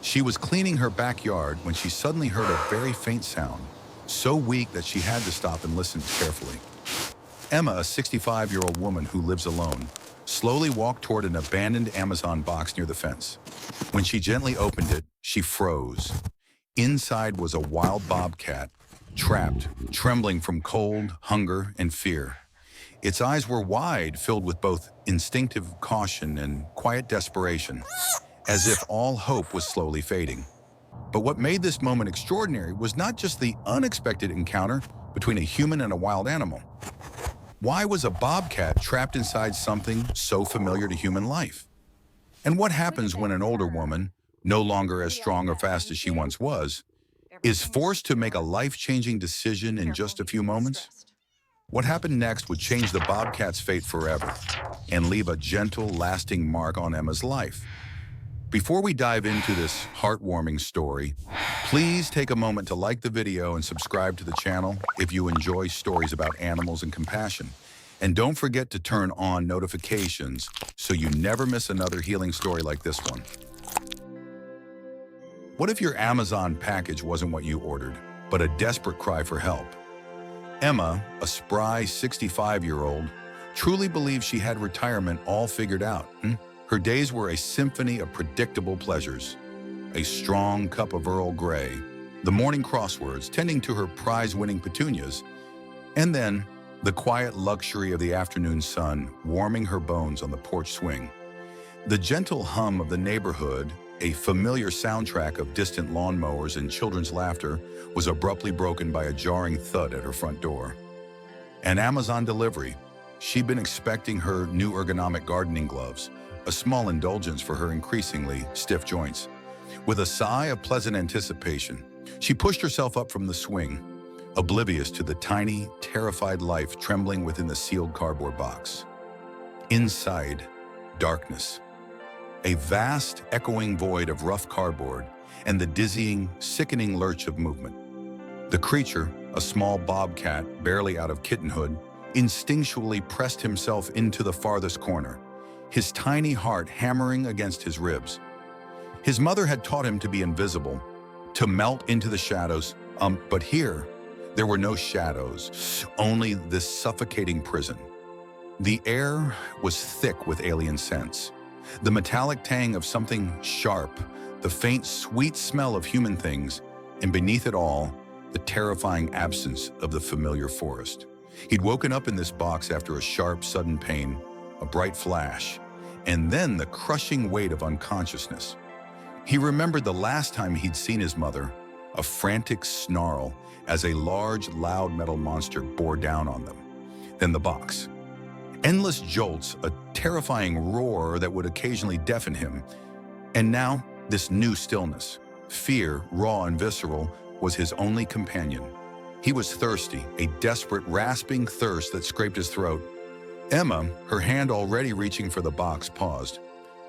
She was cleaning her backyard when she suddenly heard a very faint sound, so weak that she had to stop and listen carefully. Emma, a 65-year-old woman who lives alone, slowly walked toward an abandoned Amazon box near the fence. When she gently opened it, she froze. Inside was a wild bobcat, trapped, trembling from cold, hunger, and fear. Its eyes were wide, filled with both instinctive caution and quiet desperation, as if all hope was slowly fading. But what made this moment extraordinary was not just the unexpected encounter between a human and a wild animal. Why was a bobcat trapped inside something so familiar to human life? And what happens when an older woman, no longer as strong or fast as she once was, is forced to make a life-changing decision in just a few moments? What happened next would change the bobcat's fate forever and leave a gentle, lasting mark on Emma's life. Before we dive into this heartwarming story, please take a moment to like the video and subscribe to the channel if you enjoy stories about animals and compassion. And don't forget to turn on notifications so you never miss another healing story like this one. What if your Amazon package wasn't what you ordered, but a desperate cry for help? Emma, a spry 65-year-old, truly believed she had retirement all figured out. Her days were a symphony of predictable pleasures. A strong cup of Earl Grey, the morning crosswords tending to her prize-winning petunias, and then the quiet luxury of the afternoon sun warming her bones on the porch swing. The gentle hum of the neighborhood, a familiar soundtrack of distant lawnmowers and children's laughter, was abruptly broken by a jarring thud at her front door. An Amazon delivery. She'd been expecting her new ergonomic gardening gloves, a small indulgence for her increasingly stiff joints. With a sigh of pleasant anticipation, she pushed herself up from the swing, oblivious to the tiny, terrified life trembling within the sealed cardboard box. Inside, darkness. A vast, echoing void of rough cardboard and the dizzying, sickening lurch of movement. The creature, a small bobcat barely out of kittenhood, instinctually pressed himself into the farthest corner, his tiny heart hammering against his ribs. His mother had taught him to be invisible, to melt into the shadows, but here, there were no shadows, only this suffocating prison. The air was thick with alien scents, the metallic tang of something sharp, the faint, sweet smell of human things, and beneath it all, the terrifying absence of the familiar forest. He'd woken up in this box after a sharp, sudden pain, a bright flash, and then the crushing weight of unconsciousness. He remembered the last time he'd seen his mother, a frantic snarl as a large, loud metal monster bore down on them. Then the box. Endless jolts, a terrifying roar that would occasionally deafen him. And now, this new stillness. Fear, raw and visceral, was his only companion. He was thirsty, a desperate, rasping thirst that scraped his throat. Emma, her hand already reaching for the box, paused.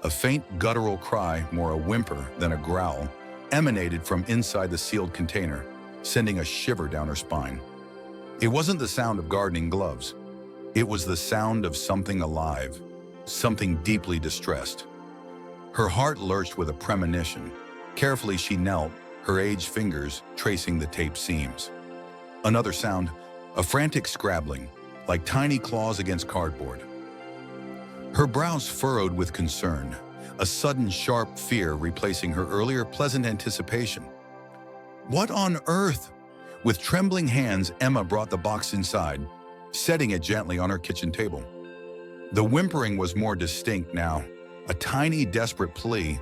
A faint guttural cry, more a whimper than a growl, emanated from inside the sealed container, sending a shiver down her spine. It wasn't the sound of gardening gloves. It was the sound of something alive, something deeply distressed. Her heart lurched with a premonition. Carefully she knelt, her aged fingers tracing the taped seams. Another sound, a frantic scrabbling, like tiny claws against cardboard. Her brows furrowed with concern, a sudden sharp fear replacing her earlier pleasant anticipation. What on earth? With trembling hands, Emma brought the box inside, setting it gently on her kitchen table. The whimpering was more distinct now, a tiny, desperate plea.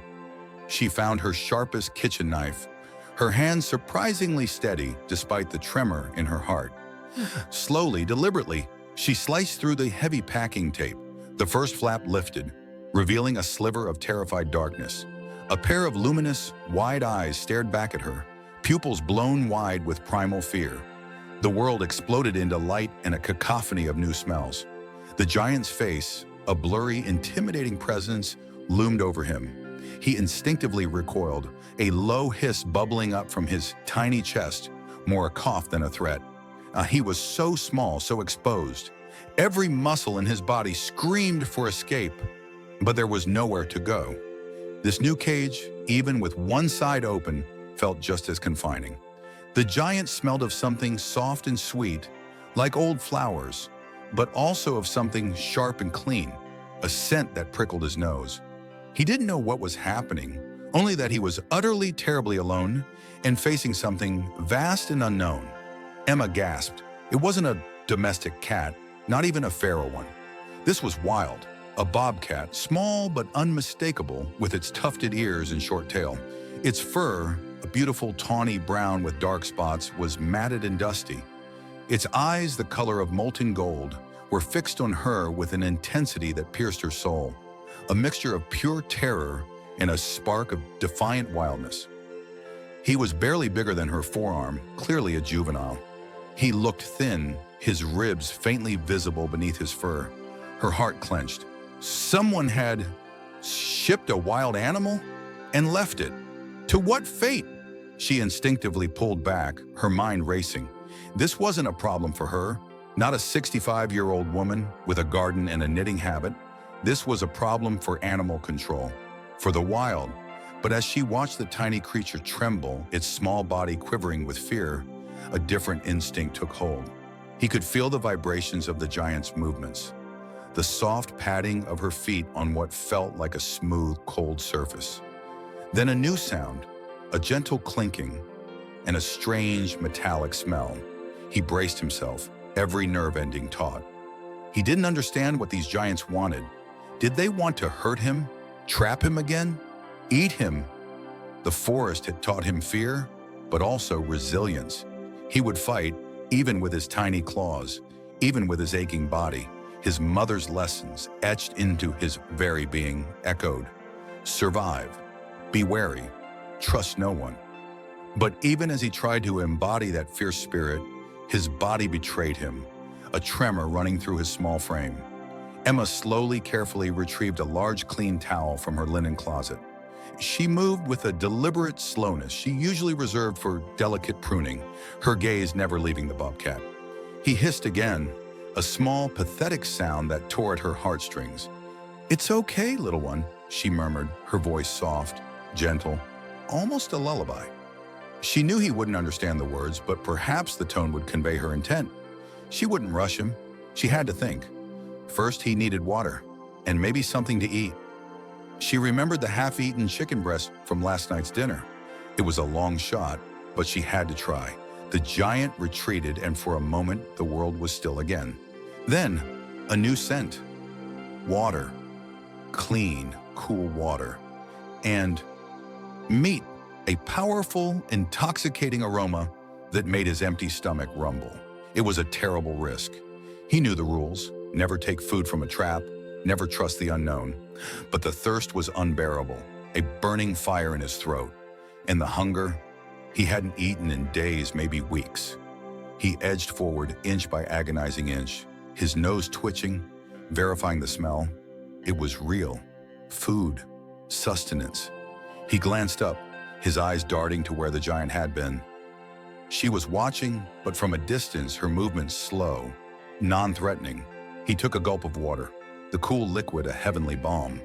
She found her sharpest kitchen knife, her hand surprisingly steady despite the tremor in her heart. Slowly, deliberately, she sliced through the heavy packing tape. The first flap lifted, revealing a sliver of terrified darkness. A pair of luminous, wide eyes stared back at her, pupils blown wide with primal fear. The world exploded into light and a cacophony of new smells. The giant's face, a blurry, intimidating presence, loomed over him. He instinctively recoiled, a low hiss bubbling up from his tiny chest, more a cough than a threat. He was so small, so exposed. Every muscle in his body screamed for escape, but there was nowhere to go. This new cage, even with one side open, felt just as confining. The giant smelled of something soft and sweet, like old flowers, but also of something sharp and clean, a scent that prickled his nose. He didn't know what was happening, only that he was utterly terribly alone and facing something vast and unknown. Emma gasped. It wasn't a domestic cat, not even a feral one. This was wild, a bobcat, small but unmistakable, with its tufted ears and short tail. Its fur, a beautiful tawny brown with dark spots, was matted and dusty. Its eyes, the color of molten gold, were fixed on her with an intensity that pierced her soul, a mixture of pure terror and a spark of defiant wildness. He was barely bigger than her forearm, clearly a juvenile. He looked thin, his ribs faintly visible beneath his fur. Her heart clenched. Someone had shipped a wild animal and left it. To what fate? She instinctively pulled back, her mind racing. This wasn't a problem for her, not a 65-year-old woman with a garden and a knitting habit. This was a problem for animal control, for the wild. But as she watched the tiny creature tremble, its small body quivering with fear, a different instinct took hold. He could feel the vibrations of the giant's movements, the soft padding of her feet on what felt like a smooth, cold surface. Then a new sound, a gentle clinking, and a strange metallic smell. He braced himself, every nerve ending taut. He didn't understand what these giants wanted. Did they want to hurt him, trap him again, eat him? The forest had taught him fear, but also resilience. He would fight, even with his tiny claws, even with his aching body. His mother's lessons, etched into his very being, echoed. Survive, be wary, trust no one. But even as he tried to embody that fierce spirit, his body betrayed him, a tremor running through his small frame. Emma slowly, carefully retrieved a large clean towel from her linen closet. She moved with a deliberate slowness she usually reserved for delicate pruning, her gaze never leaving the bobcat. He hissed again, a small, pathetic sound that tore at her heartstrings. "It's okay, little one," she murmured, her voice soft, gentle, almost a lullaby. She knew he wouldn't understand the words, but perhaps the tone would convey her intent. She wouldn't rush him. She had to think. First, he needed water, and maybe something to eat. She remembered the half-eaten chicken breast from last night's dinner. It was a long shot, but she had to try. The giant retreated, and for a moment, the world was still again. Then, a new scent. Water. Clean, cool water. And meat. A powerful, intoxicating aroma that made his empty stomach rumble. It was a terrible risk. He knew the rules. Never take food from a trap. Never trust the unknown. But the thirst was unbearable, a burning fire in his throat. And the hunger, he hadn't eaten in days, maybe weeks. He edged forward inch by agonizing inch, his nose twitching, verifying the smell. It was real. Food. Sustenance. He glanced up, his eyes darting to where the giant had been. She was watching, but from a distance, her movements slow, non-threatening. He took a gulp of water, the cool liquid a heavenly balm.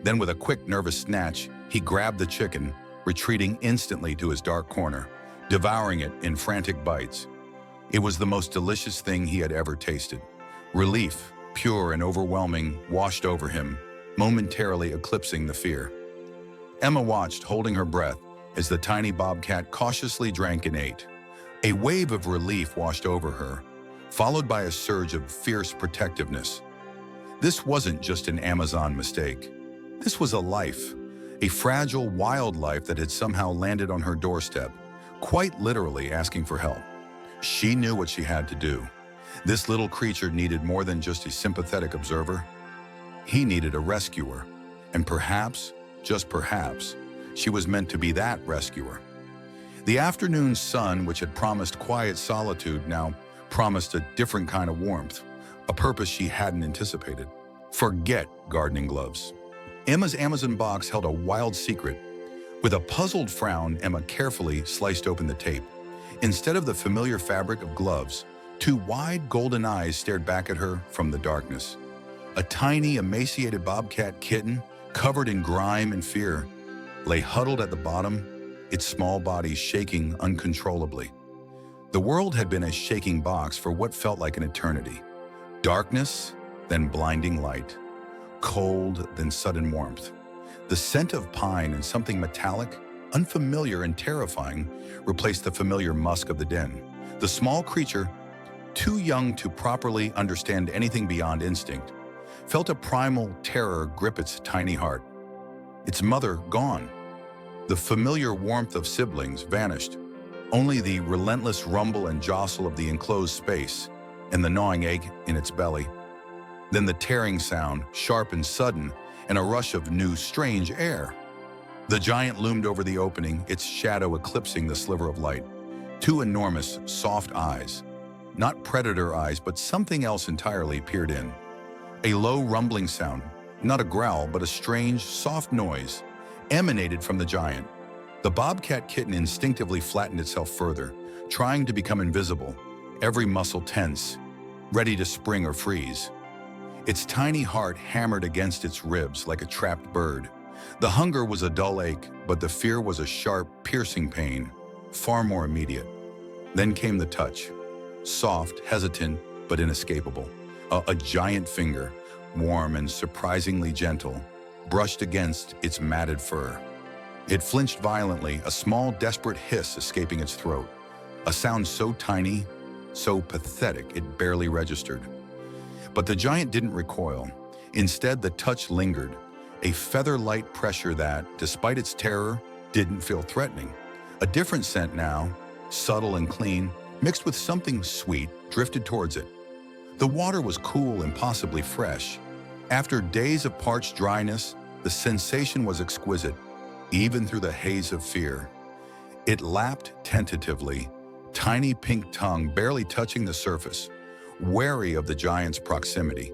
Then with a quick, nervous snatch, he grabbed the chicken, retreating instantly to his dark corner, devouring it in frantic bites. It was the most delicious thing he had ever tasted. Relief, pure and overwhelming, washed over him, momentarily eclipsing the fear. Emma watched, holding her breath, as the tiny bobcat cautiously drank and ate. A wave of relief washed over her, followed by a surge of fierce protectiveness. This wasn't just an Amazon mistake. This was a life, a fragile, wild life that had somehow landed on her doorstep, quite literally asking for help. She knew what she had to do. This little creature needed more than just a sympathetic observer. He needed a rescuer, and perhaps, just perhaps, she was meant to be that rescuer. The afternoon sun, which had promised quiet solitude, now promised a different kind of warmth, a purpose she hadn't anticipated. Forget gardening gloves. Emma's Amazon box held a wild secret. With a puzzled frown, Emma carefully sliced open the tape. Instead of the familiar fabric of gloves, two wide golden eyes stared back at her from the darkness. A tiny, emaciated bobcat kitten, covered in grime and fear, lay huddled at the bottom, its small body shaking uncontrollably. The world had been a shaking box for what felt like an eternity. Darkness, then blinding light. Cold, then sudden warmth. The scent of pine and something metallic, unfamiliar and terrifying, replaced the familiar musk of the den. The small creature, too young to properly understand anything beyond instinct, felt a primal terror grip its tiny heart. Its mother gone. The familiar warmth of siblings vanished. Only the relentless rumble and jostle of the enclosed space and the gnawing ache in its belly. Then the tearing sound, sharp and sudden, and a rush of new, strange air. The giant loomed over the opening, its shadow eclipsing the sliver of light. Two enormous, soft eyes. Not predator eyes, but something else entirely peered in. A low rumbling sound, not a growl, but a strange, soft noise, emanated from the giant. The bobcat kitten instinctively flattened itself further, trying to become invisible, every muscle tense, ready to spring or freeze. Its tiny heart hammered against its ribs like a trapped bird. The hunger was a dull ache, but the fear was a sharp, piercing pain, far more immediate. Then came the touch. Soft, hesitant, but inescapable. A giant finger, warm and surprisingly gentle, brushed against its matted fur. It flinched violently, a small, desperate hiss escaping its throat. A sound so tiny, so pathetic, it barely registered. But the giant didn't recoil. Instead, the touch lingered, a feather-light pressure that, despite its terror, didn't feel threatening. A different scent now, subtle and clean, mixed with something sweet, drifted towards it. The water was cool and possibly fresh. After days of parched dryness, the sensation was exquisite, even through the haze of fear. It lapped tentatively, tiny pink tongue barely touching the surface, wary of the giant's proximity.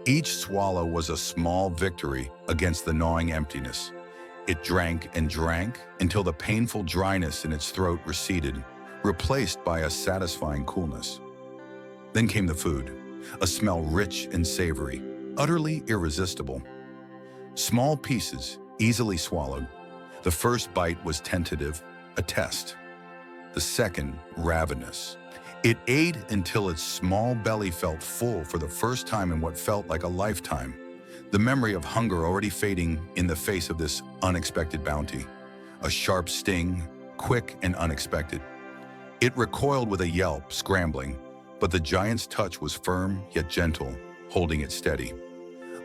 Each swallow was a small victory against the gnawing emptiness. It drank and drank until the painful dryness in its throat receded, replaced by a satisfying coolness. Then came the food, a smell rich and savory, utterly irresistible. Small pieces, easily swallowed. The first bite was tentative, a test. The second, ravenous. It ate until its small belly felt full for the first time in what felt like a lifetime, the memory of hunger already fading in the face of this unexpected bounty. A sharp sting, quick and unexpected. It recoiled with a yelp, scrambling, but the giant's touch was firm yet gentle, holding it steady.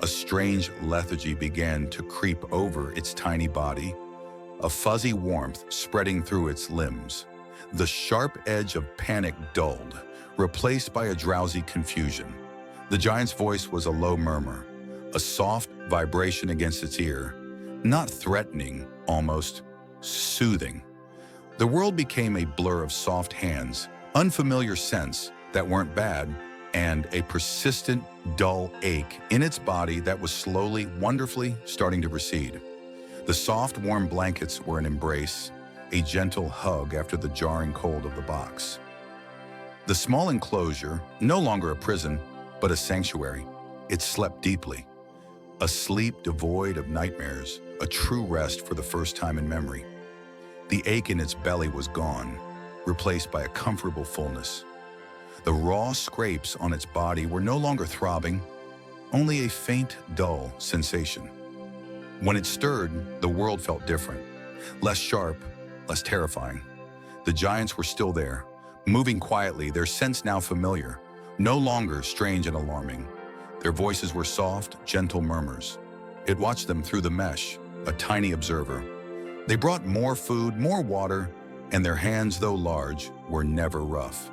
A strange lethargy began to creep over its tiny body, a fuzzy warmth spreading through its limbs. The sharp edge of panic dulled, replaced by a drowsy confusion. The giant's voice was a low murmur, a soft vibration against its ear, not threatening, almost soothing. The world became a blur of soft hands, unfamiliar scents that weren't bad, and a persistent, dull ache in its body that was slowly, wonderfully starting to recede. The soft, warm blankets were an embrace, a gentle hug after the jarring cold of the box. The small enclosure, no longer a prison, but a sanctuary. It slept deeply. A sleep devoid of nightmares, a true rest for the first time in memory. The ache in its belly was gone, replaced by a comfortable fullness. The raw scrapes on its body were no longer throbbing, only a faint, dull sensation. When it stirred, the world felt different, less sharp, less terrifying. The giants were still there, moving quietly, their scents now familiar, no longer strange and alarming. Their voices were soft, gentle murmurs. It watched them through the mesh, a tiny observer. They brought more food, more water, and their hands, though large, were never rough.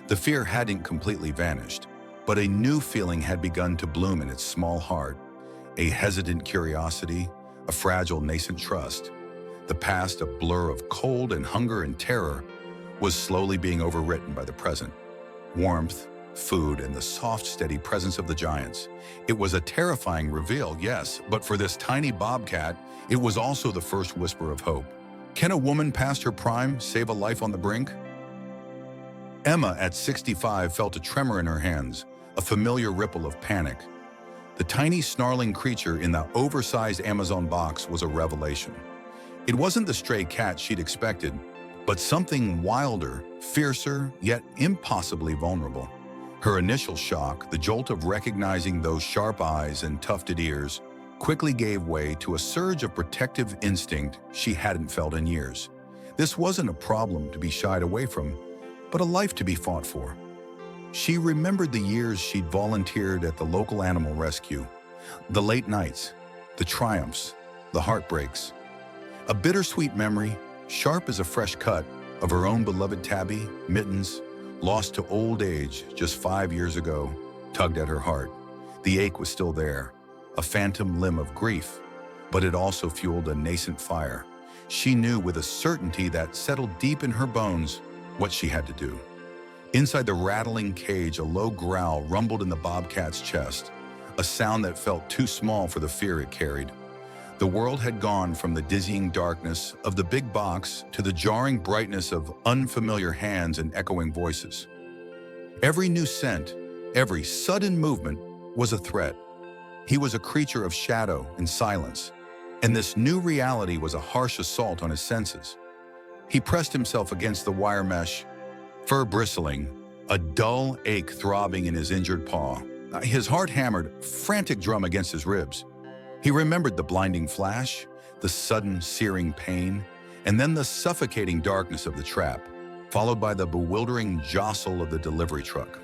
The fear hadn't completely vanished, but a new feeling had begun to bloom in its small heart, a hesitant curiosity, a fragile nascent trust. The past, a blur of cold and hunger and terror, was slowly being overwritten by the present. Warmth, food, and the soft, steady presence of the giants. It was a terrifying reveal, yes, but for this tiny bobcat, it was also the first whisper of hope. Can a woman past her prime save a life on the brink? Emma, at 65, felt a tremor in her hands, a familiar ripple of panic. The tiny snarling creature in the oversized Amazon box was a revelation. It wasn't the stray cat she'd expected, but something wilder, fiercer, yet impossibly vulnerable. Her initial shock, the jolt of recognizing those sharp eyes and tufted ears, quickly gave way to a surge of protective instinct she hadn't felt in years. This wasn't a problem to be shied away from, but a life to be fought for. She remembered the years she'd volunteered at the local animal rescue, the late nights, the triumphs, the heartbreaks. A bittersweet memory, sharp as a fresh cut, of her own beloved tabby, Mittens, lost to old age just 5 years ago, tugged at her heart. The ache was still there, a phantom limb of grief, but it also fueled a nascent fire. She knew with a certainty that settled deep in her bones what she had to do. Inside the rattling cage, a low growl rumbled in the bobcat's chest, a sound that felt too small for the fear it carried. The world had gone from the dizzying darkness of the big box to the jarring brightness of unfamiliar hands and echoing voices. Every new scent, every sudden movement was a threat. He was a creature of shadow and silence, and this new reality was a harsh assault on his senses. He pressed himself against the wire mesh, fur bristling, a dull ache throbbing in his injured paw. His heart hammered, frantic drum against his ribs. He remembered the blinding flash, the sudden searing pain, and then the suffocating darkness of the trap, followed by the bewildering jostle of the delivery truck.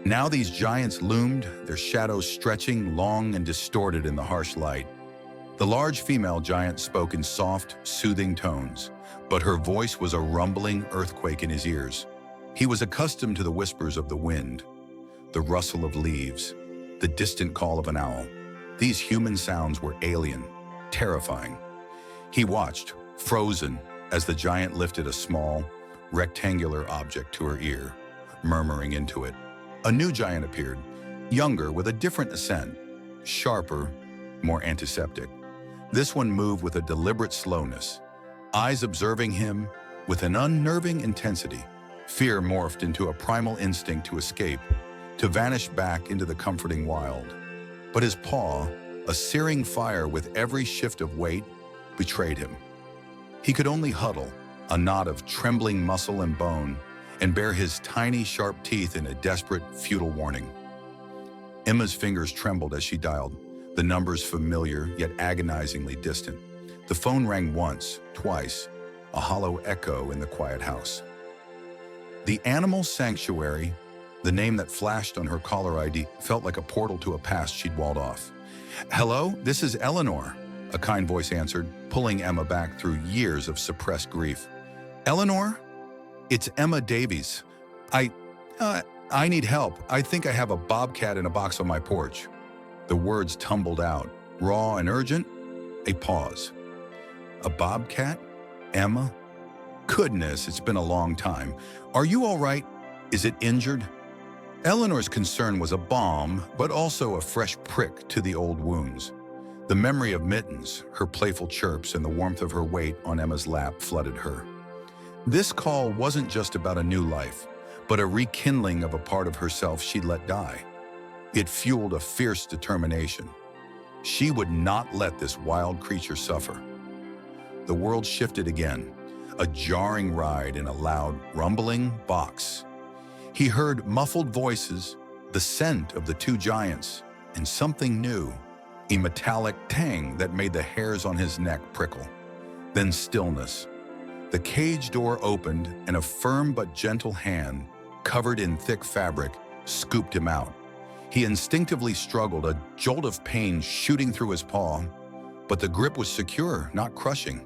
Now these giants loomed, their shadows stretching long and distorted in the harsh light. The large female giant spoke in soft, soothing tones, but her voice was a rumbling earthquake in his ears. He was accustomed to the whispers of the wind, the rustle of leaves, the distant call of an owl. These human sounds were alien, terrifying. He watched, frozen, as the giant lifted a small, rectangular object to her ear, murmuring into it. A new giant appeared, younger with a different accent, sharper, more antiseptic. This one moved with a deliberate slowness, eyes observing him with an unnerving intensity. Fear morphed into a primal instinct to escape, to vanish back into the comforting wild. But his paw, a searing fire with every shift of weight, betrayed him. He could only huddle, a knot of trembling muscle and bone, and bare his tiny, sharp teeth in a desperate, futile warning. Emma's fingers trembled as she dialed, the numbers familiar yet agonizingly distant. The phone rang once, twice, a hollow echo in the quiet house. The Animal Sanctuary, the name that flashed on her caller ID, felt like a portal to a past she'd walled off. "Hello, this is Eleanor," a kind voice answered, pulling Emma back through years of suppressed grief. "Eleanor? It's Emma Davies. I need help. I think I have a bobcat in a box on my porch." The words tumbled out, raw and urgent. A pause. "A bobcat? Emma? Goodness, it's been a long time. Are you all right? Is it injured?" Eleanor's concern was a balm, but also a fresh prick to the old wounds. The memory of Mittens, her playful chirps, and the warmth of her weight on Emma's lap flooded her. This call wasn't just about a new life, but a rekindling of a part of herself she'd let die. It fueled a fierce determination. She would not let this wild creature suffer. The world shifted again, a jarring ride in a loud, rumbling box. He heard muffled voices, the scent of the two giants, and something new, a metallic tang that made the hairs on his neck prickle. Then stillness. The cage door opened, and a firm but gentle hand, covered in thick fabric, scooped him out. He instinctively struggled, a jolt of pain shooting through his paw, but the grip was secure, not crushing,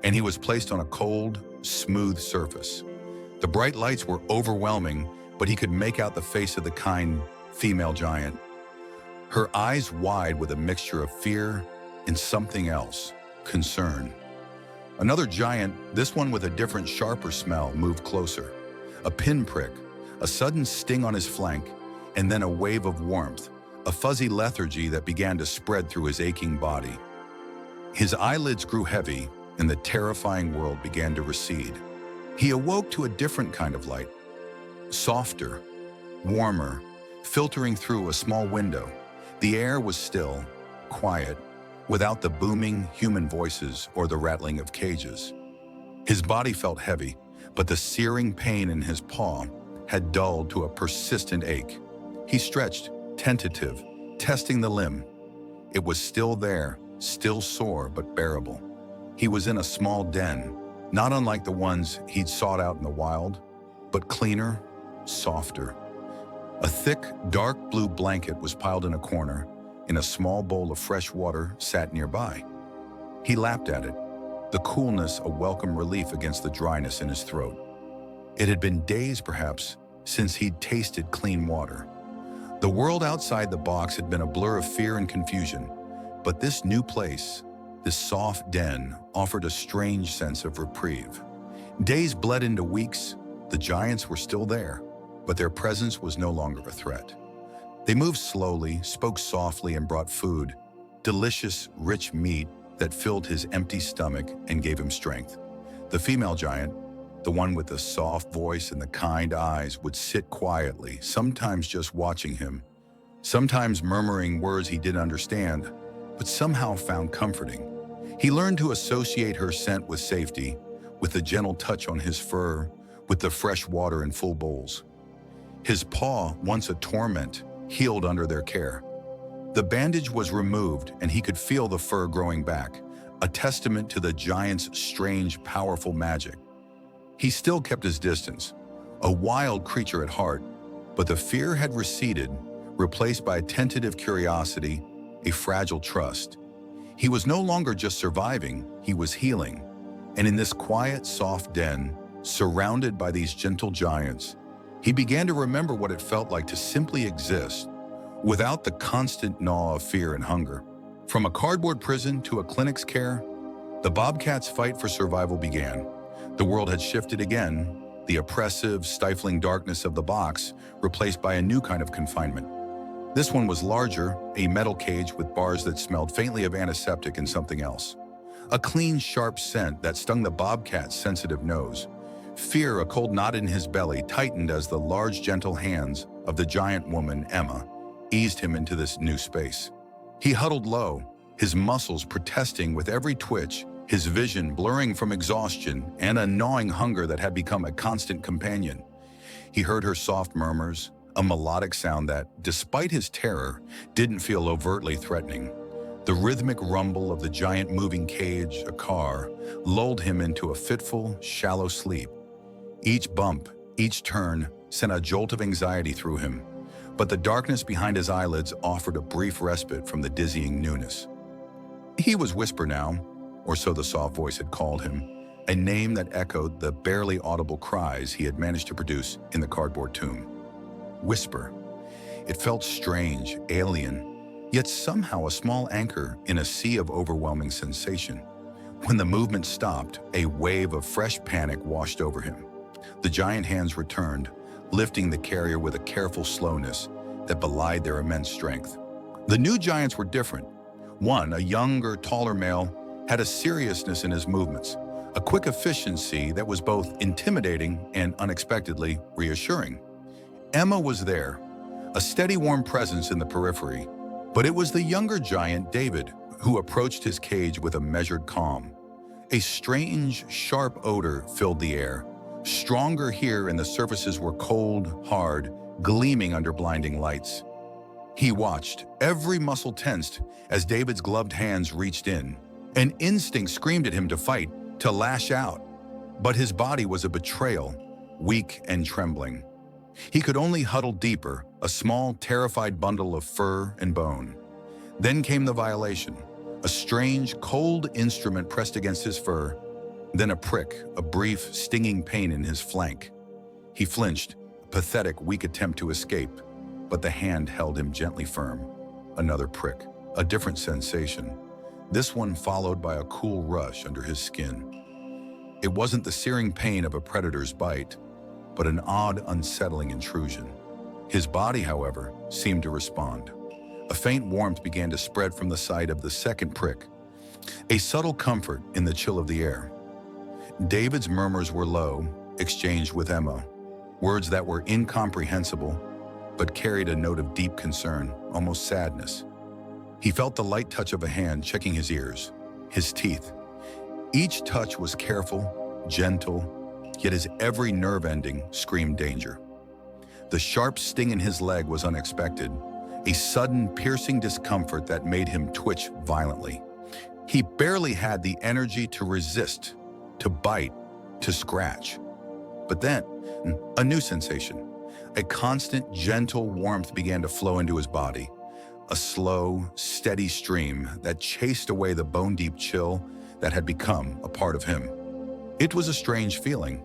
and he was placed on a cold, smooth surface. The bright lights were overwhelming, but he could make out the face of the kind female giant. Her eyes wide with a mixture of fear and something else, concern. Another giant, this one with a different, sharper smell, moved closer. A pinprick, a sudden sting on his flank, and then a wave of warmth, a fuzzy lethargy that began to spread through his aching body. His eyelids grew heavy, and the terrifying world began to recede. He awoke to a different kind of light, softer, warmer, filtering through a small window. The air was still, quiet, without the booming human voices or the rattling of cages. His body felt heavy, but the searing pain in his paw had dulled to a persistent ache. He stretched, tentative, testing the limb. It was still there, still sore but bearable. He was in a small den, not unlike the ones he'd sought out in the wild, but cleaner, softer. A thick, dark blue blanket was piled in a corner, and a small bowl of fresh water sat nearby. He lapped at it, the coolness a welcome relief against the dryness in his throat. It had been days, perhaps, since he'd tasted clean water. The world outside the box had been a blur of fear and confusion, but this new place, this soft den, offered a strange sense of reprieve. Days bled into weeks. The giants were still there, but their presence was no longer a threat. They moved slowly, spoke softly, and brought food, delicious, rich meat that filled his empty stomach and gave him strength. The female giant, the one with the soft voice and the kind eyes, would sit quietly, sometimes just watching him, sometimes murmuring words he didn't understand, but somehow found comforting. He learned to associate her scent with safety, with the gentle touch on his fur, with the fresh water in full bowls. His paw, once a torment, healed under their care. The bandage was removed and he could feel the fur growing back, a testament to the giant's strange, powerful magic. He still kept his distance, a wild creature at heart, but the fear had receded, replaced by a tentative curiosity, a fragile trust. He was no longer just surviving, he was healing. And in this quiet, soft den, surrounded by these gentle giants, he began to remember what it felt like to simply exist, without the constant gnaw of fear and hunger. From a cardboard prison to a clinic's care, the Bobcat's fight for survival began. The world had shifted again, the oppressive, stifling darkness of the box replaced by a new kind of confinement. This one was larger, a metal cage with bars that smelled faintly of antiseptic and something else. A clean, sharp scent that stung the Bobcat's sensitive nose. Fear, a cold knot in his belly, tightened as the large, gentle hands of the giant woman, Emma, eased him into this new space. He huddled low, his muscles protesting with every twitch, his vision blurring from exhaustion and a gnawing hunger that had become a constant companion. He heard her soft murmurs, a melodic sound that, despite his terror, didn't feel overtly threatening. The rhythmic rumble of the giant moving cage, a car, lulled him into a fitful, shallow sleep. Each bump, each turn, sent a jolt of anxiety through him, but the darkness behind his eyelids offered a brief respite from the dizzying newness. He was Whisper now, or so the soft voice had called him, a name that echoed the barely audible cries he had managed to produce in the cardboard tomb. Whisper. It felt strange, alien, yet somehow a small anchor in a sea of overwhelming sensation. When the movement stopped, a wave of fresh panic washed over him. The giant hands returned, lifting the carrier with a careful slowness that belied their immense strength. The new giants were different. One, a younger, taller male, had a seriousness in his movements, a quick efficiency that was both intimidating and unexpectedly reassuring. Emma was there, a steady, warm presence in the periphery, but it was the younger giant, David, who approached his cage with a measured calm. A strange, sharp odor filled the air, stronger here, and the surfaces were cold, hard, gleaming under blinding lights. He watched, every muscle tensed, as David's gloved hands reached in. An instinct screamed at him to fight, to lash out. But his body was a betrayal, weak and trembling. He could only huddle deeper, a small, terrified bundle of fur and bone. Then came the violation, a strange, cold instrument pressed against his fur, then a prick, a brief, stinging pain in his flank. He flinched, a pathetic, weak attempt to escape, but the hand held him gently firm. Another prick, a different sensation, this one followed by a cool rush under his skin. It wasn't the searing pain of a predator's bite, but an odd, unsettling intrusion. His body, however, seemed to respond. A faint warmth began to spread from the site of the second prick, a subtle comfort in the chill of the air. David's murmurs were low, exchanged with Emma, words that were incomprehensible, but carried a note of deep concern, almost sadness. He felt the light touch of a hand checking his ears, his teeth. Each touch was careful, gentle, yet his every nerve ending screamed danger. The sharp sting in his leg was unexpected, a sudden piercing discomfort that made him twitch violently. He barely had the energy to resist, to bite, to scratch. But then, a new sensation. A constant, gentle warmth began to flow into his body, a slow, steady stream that chased away the bone-deep chill that had become a part of him. It was a strange feeling,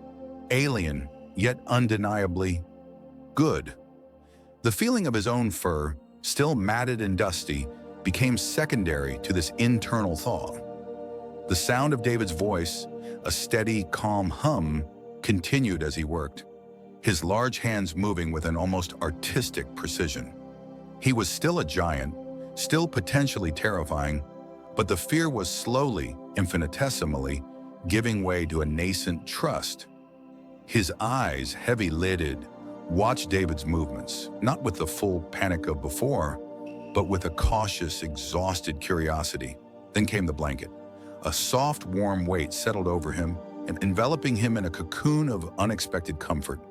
alien, yet undeniably good. The feeling of his own fur, still matted and dusty, became secondary to this internal thaw. The sound of David's voice, a steady, calm hum, continued as he worked, his large hands moving with an almost artistic precision. He was still a giant, still potentially terrifying, but the fear was slowly, infinitesimally, giving way to a nascent trust. His eyes, heavy-lidded, watched David's movements, not with the full panic of before, but with a cautious, exhausted curiosity. Then came the blanket. A soft, warm weight settled over him, and enveloping him in a cocoon of unexpected comfort.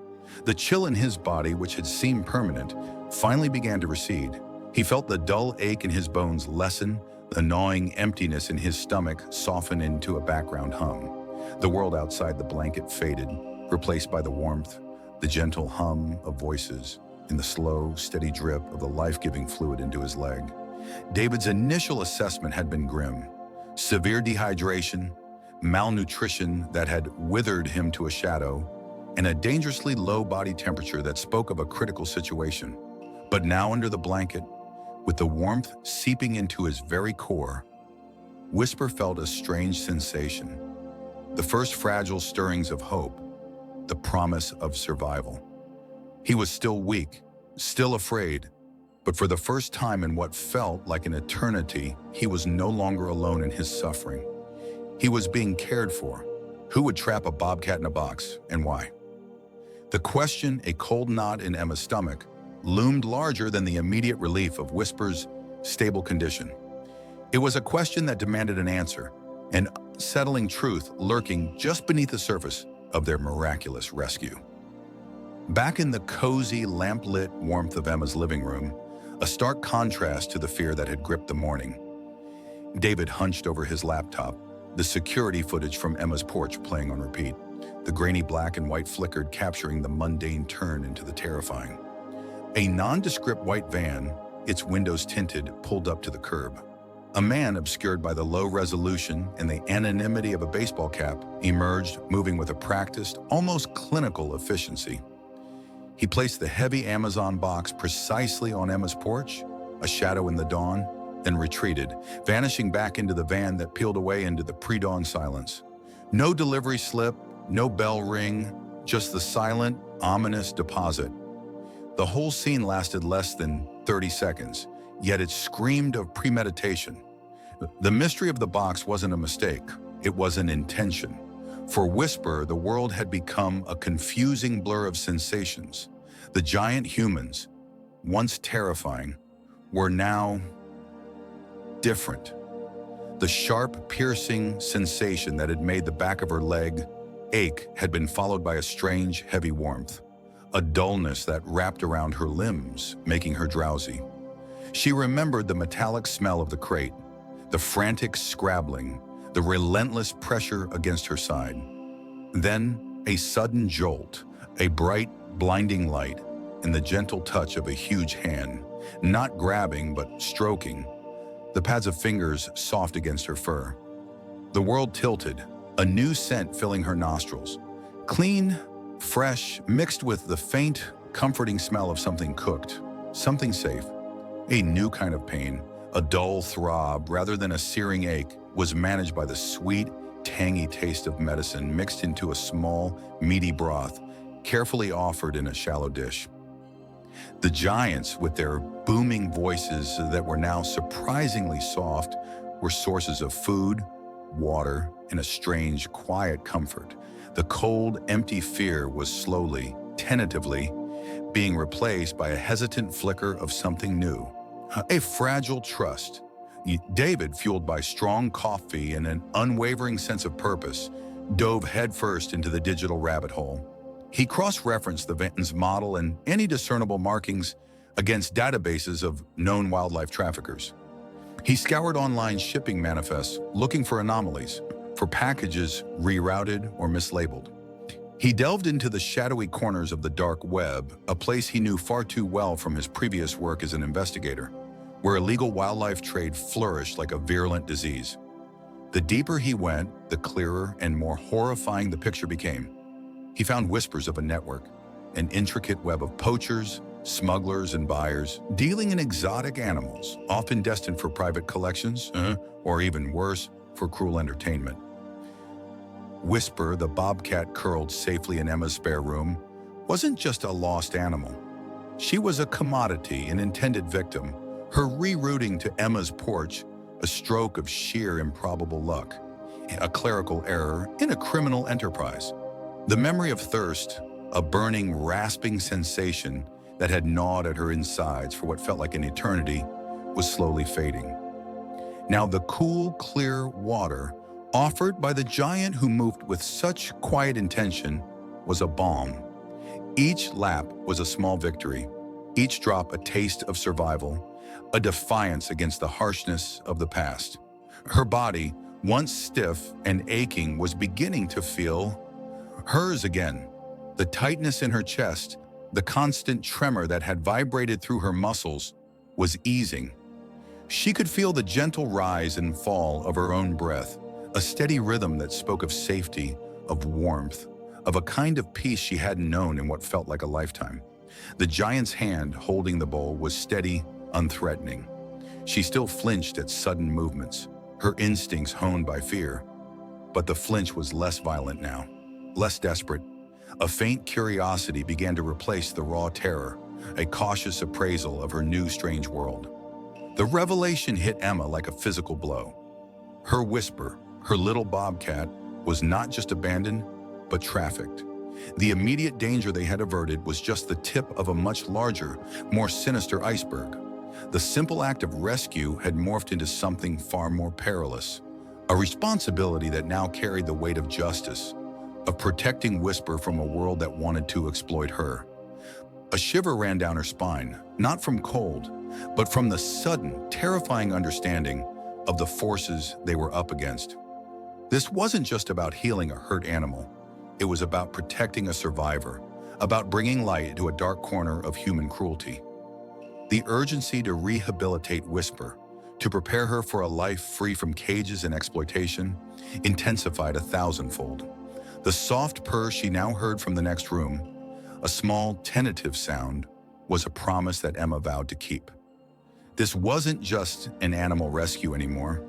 The chill in his body, which had seemed permanent, finally began to recede. He felt the dull ache in his bones lessen, the gnawing emptiness in his stomach soften into a background hum. The world outside the blanket faded, replaced by the warmth, the gentle hum of voices, and the slow, steady drip of the life-giving fluid into his leg. David's initial assessment had been grim. Severe dehydration, malnutrition that had withered him to a shadow, and a dangerously low body temperature that spoke of a critical situation. But now under the blanket, with the warmth seeping into his very core, Whisper felt a strange sensation. The first fragile stirrings of hope, the promise of survival. He was still weak, still afraid, but for the first time in what felt like an eternity, he was no longer alone in his suffering. He was being cared for. Who would trap a bobcat in a box, and why? The question, a cold knot in Emma's stomach, loomed larger than the immediate relief of Whisper's stable condition. It was a question that demanded an answer, an unsettling truth lurking just beneath the surface of their miraculous rescue. Back in the cozy, lamp-lit warmth of Emma's living room, a stark contrast to the fear that had gripped the morning. David hunched over his laptop, the security footage from Emma's porch playing on repeat, the grainy black and white flickered capturing the mundane turn into the terrifying. A nondescript white van, its windows tinted, pulled up to the curb. A man obscured by the low resolution and the anonymity of a baseball cap emerged, moving with a practiced, almost clinical efficiency. He placed the heavy Amazon box precisely on Emma's porch, a shadow in the dawn, then retreated, vanishing back into the van that peeled away into the pre-dawn silence. No delivery slip, no bell ring, just the silent, ominous deposit. The whole scene lasted less than 30 seconds, yet it screamed of premeditation. The mystery of the box wasn't a mistake, it was an intention. For Whisper, the world had become a confusing blur of sensations. The giant humans, once terrifying, were now different. The sharp, piercing sensation that had made the back of her leg ache had been followed by a strange, heavy warmth, a dullness that wrapped around her limbs, making her drowsy. She remembered the metallic smell of the crate, the frantic scrabbling, the relentless pressure against her side. Then, a sudden jolt, a bright, blinding light, and the gentle touch of a huge hand, not grabbing but stroking, the pads of fingers soft against her fur. The world tilted, a new scent filling her nostrils. Clean, fresh, mixed with the faint, comforting smell of something cooked, something safe. A new kind of pain, a dull throb rather than a searing ache, was managed by the sweet, tangy taste of medicine mixed into a small, meaty broth, carefully offered in a shallow dish. The giants, with their booming voices that were now surprisingly soft, were sources of food, water, and a strange, quiet comfort. The cold, empty fear was slowly, tentatively, being replaced by a hesitant flicker of something new. A fragile trust, David, fueled by strong coffee and an unwavering sense of purpose, dove headfirst into the digital rabbit hole. He cross-referenced the Venton's model and any discernible markings against databases of known wildlife traffickers. He scoured online shipping manifests looking for anomalies, for packages rerouted or mislabeled. He delved into the shadowy corners of the dark web, a place he knew far too well from his previous work as an investigator, where illegal wildlife trade flourished like a virulent disease. The deeper he went, the clearer and more horrifying the picture became. He found whispers of a network, an intricate web of poachers, smugglers, and buyers dealing in exotic animals, often destined for private collections, or even worse, for cruel entertainment. Whisper, the bobcat curled safely in Emma's spare room, wasn't just a lost animal. She was a commodity, an intended victim, her rerouting to Emma's porch a stroke of sheer improbable luck, a clerical error in a criminal enterprise. The memory of thirst, a burning, rasping sensation that had gnawed at her insides for what felt like an eternity, was slowly fading. Now the cool, clear water offered by the giant who moved with such quiet intention was a balm. Each lap was a small victory, each drop a taste of survival, a defiance against the harshness of the past. Her body, once stiff and aching, was beginning to feel hers again. The tightness in her chest, the constant tremor that had vibrated through her muscles, was easing. She could feel the gentle rise and fall of her own breath, a steady rhythm that spoke of safety, of warmth, of a kind of peace she hadn't known in what felt like a lifetime. The giant's hand holding the bowl was steady, unthreatening. She still flinched at sudden movements, her instincts honed by fear. But the flinch was less violent now, less desperate. A faint curiosity began to replace the raw terror, a cautious appraisal of her new strange world. The revelation hit Emma like a physical blow. Her whisper, her little bobcat, was not just abandoned, but trafficked. The immediate danger they had averted was just the tip of a much larger, more sinister iceberg. The simple act of rescue had morphed into something far more perilous, a responsibility that now carried the weight of justice, of protecting Whisper from a world that wanted to exploit her. A shiver ran down her spine, not from cold, but from the sudden, terrifying understanding of the forces they were up against. This wasn't just about healing a hurt animal. It was about protecting a survivor, about bringing light to a dark corner of human cruelty. The urgency to rehabilitate Whisper, to prepare her for a life free from cages and exploitation, intensified 1,000-fold. The soft purr she now heard from the next room, a small, tentative sound, was a promise that Emma vowed to keep. This wasn't just an animal rescue anymore.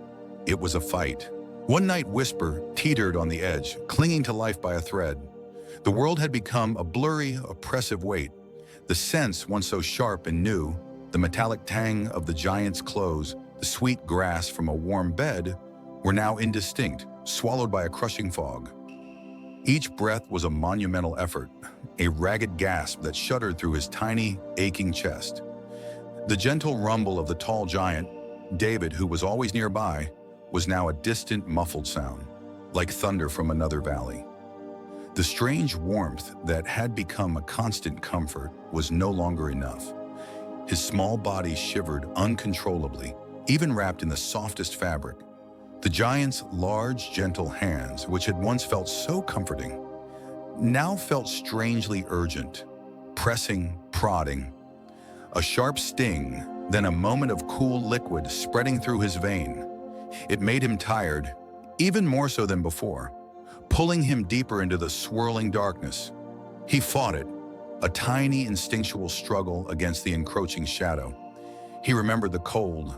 It was a fight. One night, Whisper teetered on the edge, clinging to life by a thread. The world had become a blurry, oppressive weight. The scents, once so sharp and new, the metallic tang of the giant's clothes, the sweet grass from a warm bed, were now indistinct, swallowed by a crushing fog. Each breath was a monumental effort, a ragged gasp that shuddered through his tiny, aching chest. The gentle rumble of the tall giant, David, who was always nearby, was now a distant, muffled sound, like thunder from another valley. The strange warmth that had become a constant comfort was no longer enough. His small body shivered uncontrollably, even wrapped in the softest fabric. The giant's large, gentle hands, which had once felt so comforting, now felt strangely urgent, pressing, prodding. A sharp sting, then a moment of cool liquid spreading through his vein. It made him tired, even more so than before, pulling him deeper into the swirling darkness. He fought it, a tiny instinctual struggle against the encroaching shadow. He remembered the cold,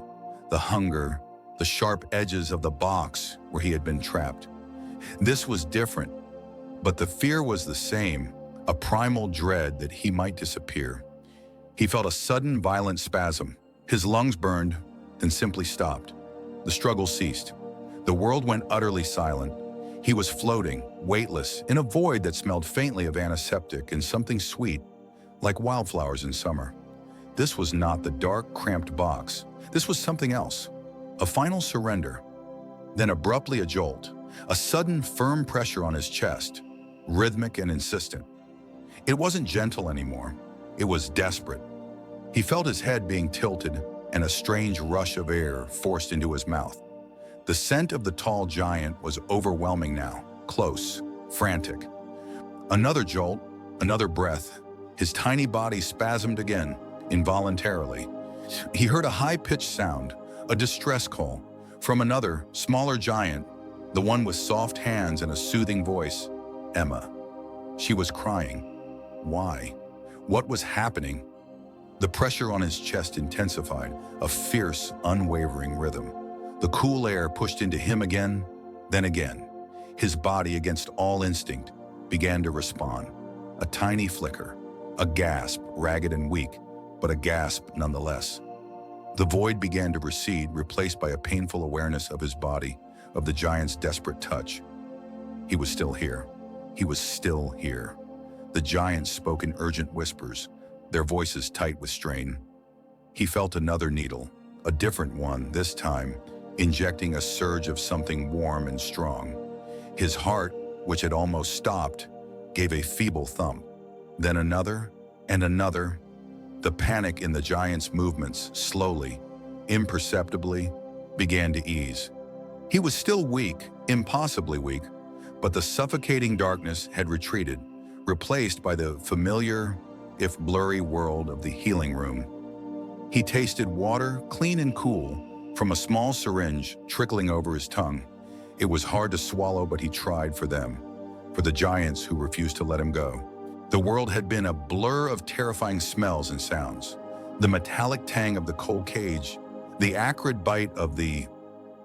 the hunger, the sharp edges of the box where he had been trapped. This was different, but the fear was the same, a primal dread that he might disappear. He felt a sudden violent spasm. His lungs burned, then simply stopped. The struggle ceased. The world went utterly silent. He was floating, weightless, in a void that smelled faintly of antiseptic and something sweet, like wildflowers in summer. This was not the dark, cramped box. This was something else. A final surrender, then abruptly a jolt, a sudden firm pressure on his chest, rhythmic and insistent. It wasn't gentle anymore, it was desperate. He felt his head being tilted and a strange rush of air forced into his mouth. The scent of the tall giant was overwhelming now, close, frantic. Another jolt, another breath. His tiny body spasmed again, involuntarily. He heard a high-pitched sound, a distress call, from another, smaller giant, the one with soft hands and a soothing voice. Emma. She was crying. Why? What was happening? The pressure on his chest intensified, a fierce, unwavering rhythm. The cool air pushed into him again, then again. His body, against all instinct, began to respond. A tiny flicker, a gasp, ragged and weak, but a gasp nonetheless. The void began to recede, replaced by a painful awareness of his body, of the giant's desperate touch. He was still here. He was still here. The giants spoke in urgent whispers, their voices tight with strain. He felt another needle, a different one this time, injecting a surge of something warm and strong. His heart, which had almost stopped, gave a feeble thump. Then another and another. The panic in the giant's movements slowly, imperceptibly, began to ease. He was still weak, impossibly weak, but the suffocating darkness had retreated, replaced by the familiar, if blurry world of the healing room. He tasted water, clean and cool, from a small syringe trickling over his tongue. It was hard to swallow, but he tried for them, for the giants who refused to let him go. The world had been a blur of terrifying smells and sounds. The metallic tang of the cold cage, the acrid bite of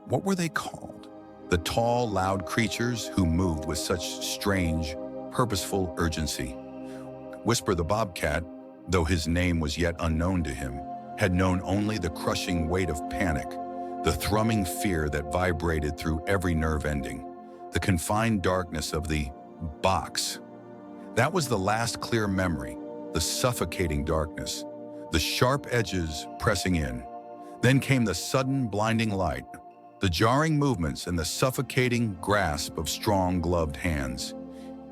what were they called? The tall, loud creatures who moved with such strange, purposeful urgency. Whisper the Bobcat, though his name was yet unknown to him, had known only the crushing weight of panic, the thrumming fear that vibrated through every nerve ending, the confined darkness of the box. That was the last clear memory, the suffocating darkness, the sharp edges pressing in. Then came the sudden blinding light, the jarring movements and the suffocating grasp of strong gloved hands.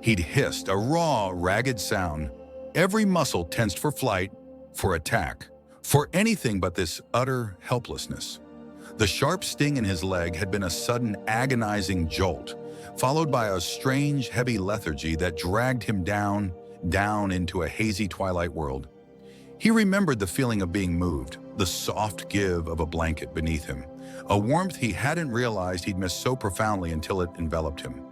He'd hissed, a raw, ragged sound, every muscle tensed for flight, for attack, for anything but this utter helplessness. The sharp sting in his leg had been a sudden agonizing jolt, followed by a strange, heavy lethargy that dragged him down into a hazy twilight world. He remembered the feeling of being moved, the soft give of a blanket beneath him, a warmth he hadn't realized he'd missed so profoundly until it enveloped him.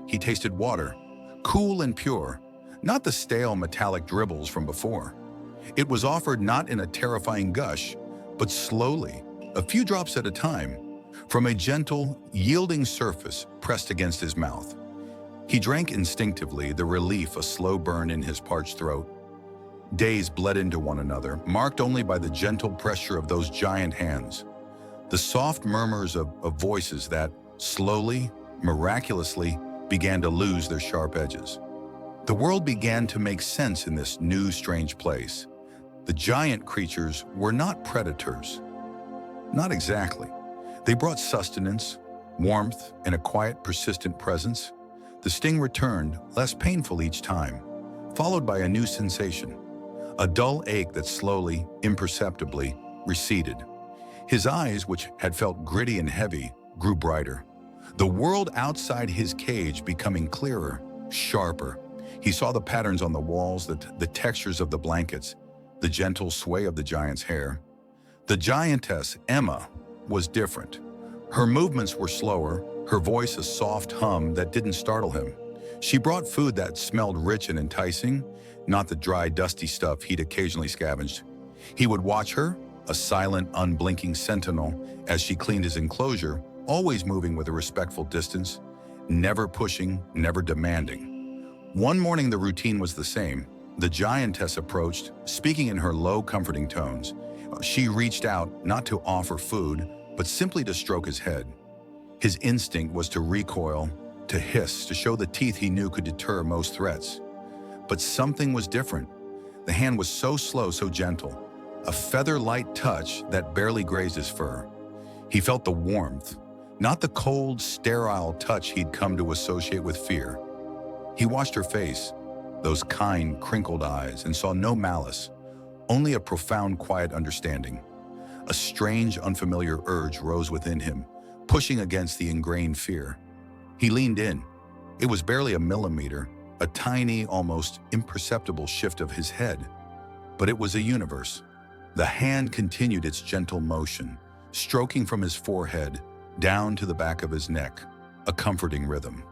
He tasted water, cool and pure, not the stale metallic dribbles from before. It was offered not in a terrifying gush, but slowly, a few drops at a time, from a gentle, yielding surface pressed against his mouth. He drank instinctively, the relief a slow burn in his parched throat. Days bled into one another, marked only by the gentle pressure of those giant hands, the soft murmurs of voices that, slowly, miraculously, began to lose their sharp edges. The world began to make sense in this new, strange place. The giant creatures were not predators. Not exactly. They brought sustenance, warmth, and a quiet, persistent presence. The sting returned, less painful each time, followed by a new sensation, a dull ache that slowly, imperceptibly, receded. His eyes, which had felt gritty and heavy, grew brighter. The world outside his cage becoming clearer, sharper. He saw the patterns on the walls, the textures of the blankets, the gentle sway of the giant's hair. The giantess, Emma, was different. Her movements were slower, her voice a soft hum that didn't startle him. She brought food that smelled rich and enticing, not the dry, dusty stuff he'd occasionally scavenged. He would watch her, a silent, unblinking sentinel, as she cleaned his enclosure, always moving with a respectful distance, never pushing, never demanding. One morning the routine was the same. The giantess approached, speaking in her low, comforting tones. She reached out, not to offer food, but simply to stroke his head. His instinct was to recoil, to hiss, to show the teeth he knew could deter most threats. But something was different. The hand was so slow, so gentle, a feather-light touch that barely grazed his fur. He felt the warmth, not the cold, sterile touch he'd come to associate with fear. He watched her face, those kind, crinkled eyes, and saw no malice, only a profound, quiet understanding. A strange, unfamiliar urge rose within him, pushing against the ingrained fear. He leaned in. It was barely a millimeter, a tiny, almost imperceptible shift of his head. But it was a universe. The hand continued its gentle motion, stroking from his forehead down to the back of his neck, a comforting rhythm.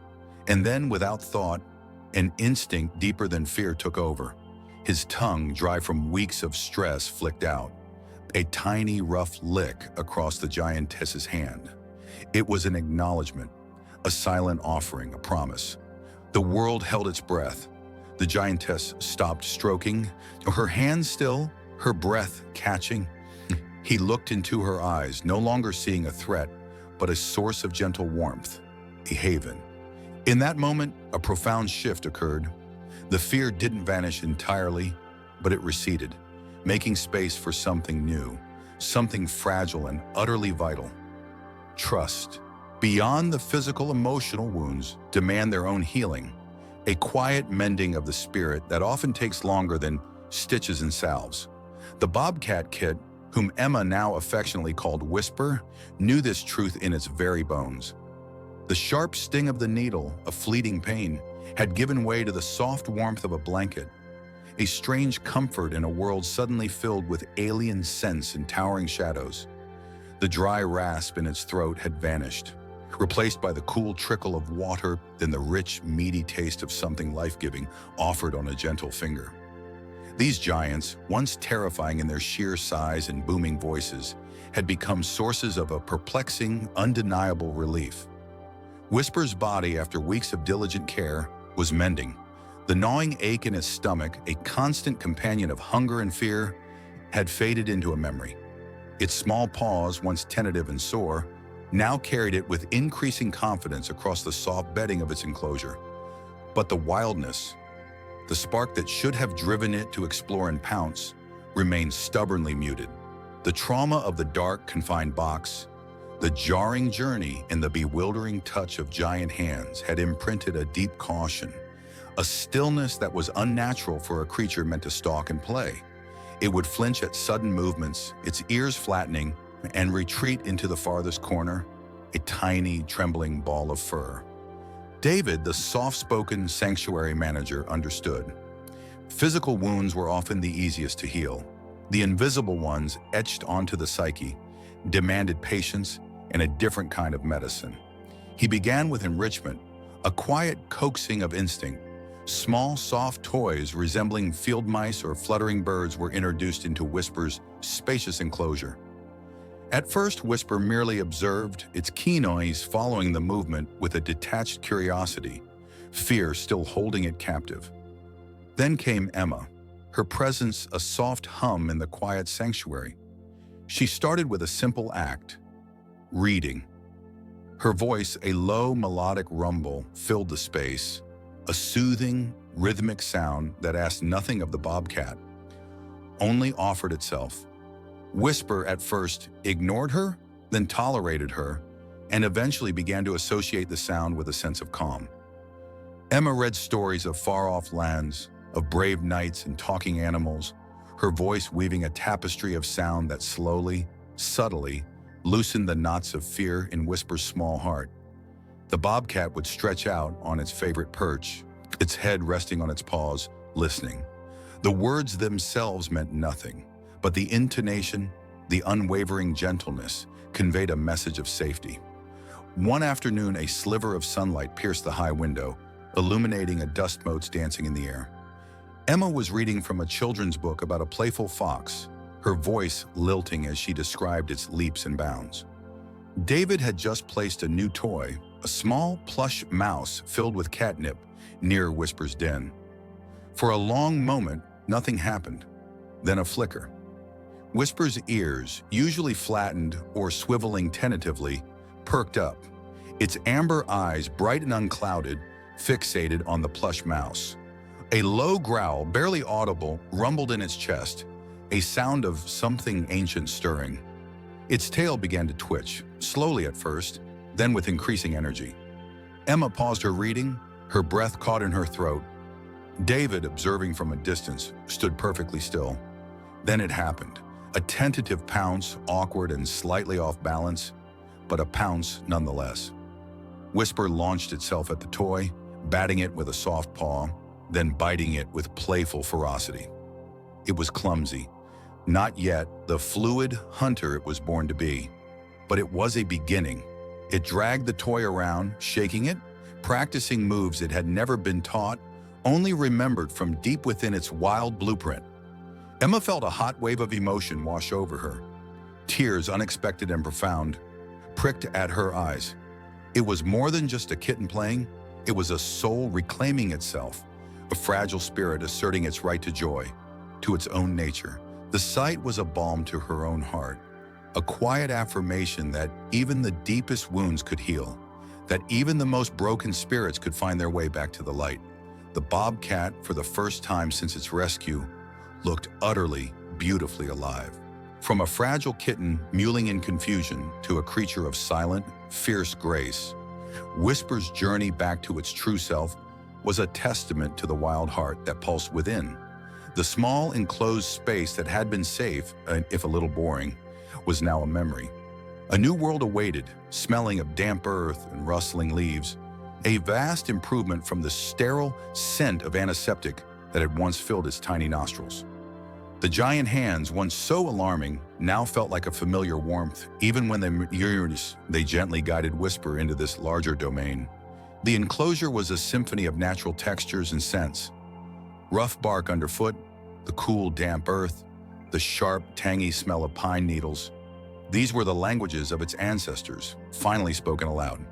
And then, without thought, an instinct deeper than fear took over. His tongue, dry from weeks of stress, flicked out, a tiny, rough lick across the giantess's hand. It was an acknowledgement, a silent offering, a promise. The world held its breath. The giantess stopped stroking, her hand still, her breath catching. He looked into her eyes, no longer seeing a threat, but a source of gentle warmth, a haven. In that moment, a profound shift occurred. The fear didn't vanish entirely, but it receded, making space for something new, something fragile and utterly vital. Trust. Beyond the physical, emotional wounds, demand their own healing, a quiet mending of the spirit that often takes longer than stitches and salves. The Bobcat kit, whom Emma now affectionately called Whisper, knew this truth in its very bones. The sharp sting of the needle, a fleeting pain, had given way to the soft warmth of a blanket, a strange comfort in a world suddenly filled with alien scents and towering shadows. The dry rasp in its throat had vanished, replaced by the cool trickle of water, then the rich, meaty taste of something life-giving offered on a gentle finger. These giants, once terrifying in their sheer size and booming voices, had become sources of a perplexing, undeniable relief. Whisper's body, after weeks of diligent care, was mending. The gnawing ache in his stomach, a constant companion of hunger and fear, had faded into a memory. Its small paws, once tentative and sore, now carried it with increasing confidence across the soft bedding of its enclosure. But the wildness, the spark that should have driven it to explore and pounce, remained stubbornly muted. The trauma of the dark, confined box, the jarring journey, and the bewildering touch of giant hands had imprinted a deep caution, a stillness that was unnatural for a creature meant to stalk and play. It would flinch at sudden movements, its ears flattening, and retreat into the farthest corner, a tiny, trembling ball of fur. David, the soft-spoken sanctuary manager, understood. Physical wounds were often the easiest to heal. The invisible ones, etched onto the psyche, demanded patience and a different kind of medicine. He began with enrichment, a quiet coaxing of instinct. Small, soft toys resembling field mice or fluttering birds were introduced into Whisper's spacious enclosure. At first, Whisper merely observed, its keen eyes following the movement with a detached curiosity, fear still holding it captive. Then came Emma, her presence a soft hum in the quiet sanctuary. She started with a simple act, reading. Her voice, a low melodic rumble, filled the space, a soothing, rhythmic sound that asked nothing of the bobcat, only offered itself. Whisper at first ignored her, then tolerated her, and eventually began to associate the sound with a sense of calm. Emma read stories of far-off lands, of brave knights and talking animals, her voice weaving a tapestry of sound that slowly, subtly, loosened the knots of fear in Whisper's small heart. The bobcat would stretch out on its favorite perch, its head resting on its paws, listening. The words themselves meant nothing, but the intonation, the unwavering gentleness, conveyed a message of safety. One afternoon, a sliver of sunlight pierced the high window, illuminating a dust motes dancing in the air. Emma was reading from a children's book about a playful fox, her voice lilting as she described its leaps and bounds. David had just placed a new toy, a small plush mouse filled with catnip, near Whisper's den. For a long moment, nothing happened. Then a flicker. Whisper's ears, usually flattened or swiveling tentatively, perked up, its amber eyes, bright and unclouded, fixated on the plush mouse. A low growl, barely audible, rumbled in its chest, a sound of something ancient stirring. Its tail began to twitch, slowly at first, then with increasing energy. Emma paused her reading, her breath caught in her throat. David, observing from a distance, stood perfectly still. Then it happened. A tentative pounce, awkward and slightly off balance, but a pounce nonetheless. Whisper launched itself at the toy, batting it with a soft paw, then biting it with playful ferocity. It was clumsy. Not yet the fluid hunter it was born to be, but it was a beginning. It dragged the toy around, shaking it, practicing moves it had never been taught, only remembered from deep within its wild blueprint. Emma felt a hot wave of emotion wash over her. Tears, unexpected and profound, pricked at her eyes. It was more than just a kitten playing. It was a soul reclaiming itself, a fragile spirit asserting its right to joy, to its own nature. The sight was a balm to her own heart, a quiet affirmation that even the deepest wounds could heal, that even the most broken spirits could find their way back to the light. The Bobcat, for the first time since its rescue, looked utterly, beautifully alive. From a fragile kitten mewling in confusion to a creature of silent, fierce grace, Whisper's journey back to its true self was a testament to the wild heart that pulsed within. The small, enclosed space that had been safe, if a little boring, was now a memory. A new world awaited, smelling of damp earth and rustling leaves, a vast improvement from the sterile scent of antiseptic that had once filled its tiny nostrils. The giant hands, once so alarming, now felt like a familiar warmth, even when they gently guided Whisper into this larger domain. The enclosure was a symphony of natural textures and scents. Rough bark underfoot, the cool, damp earth, the sharp, tangy smell of pine needles. These were the languages of its ancestors, finally spoken aloud.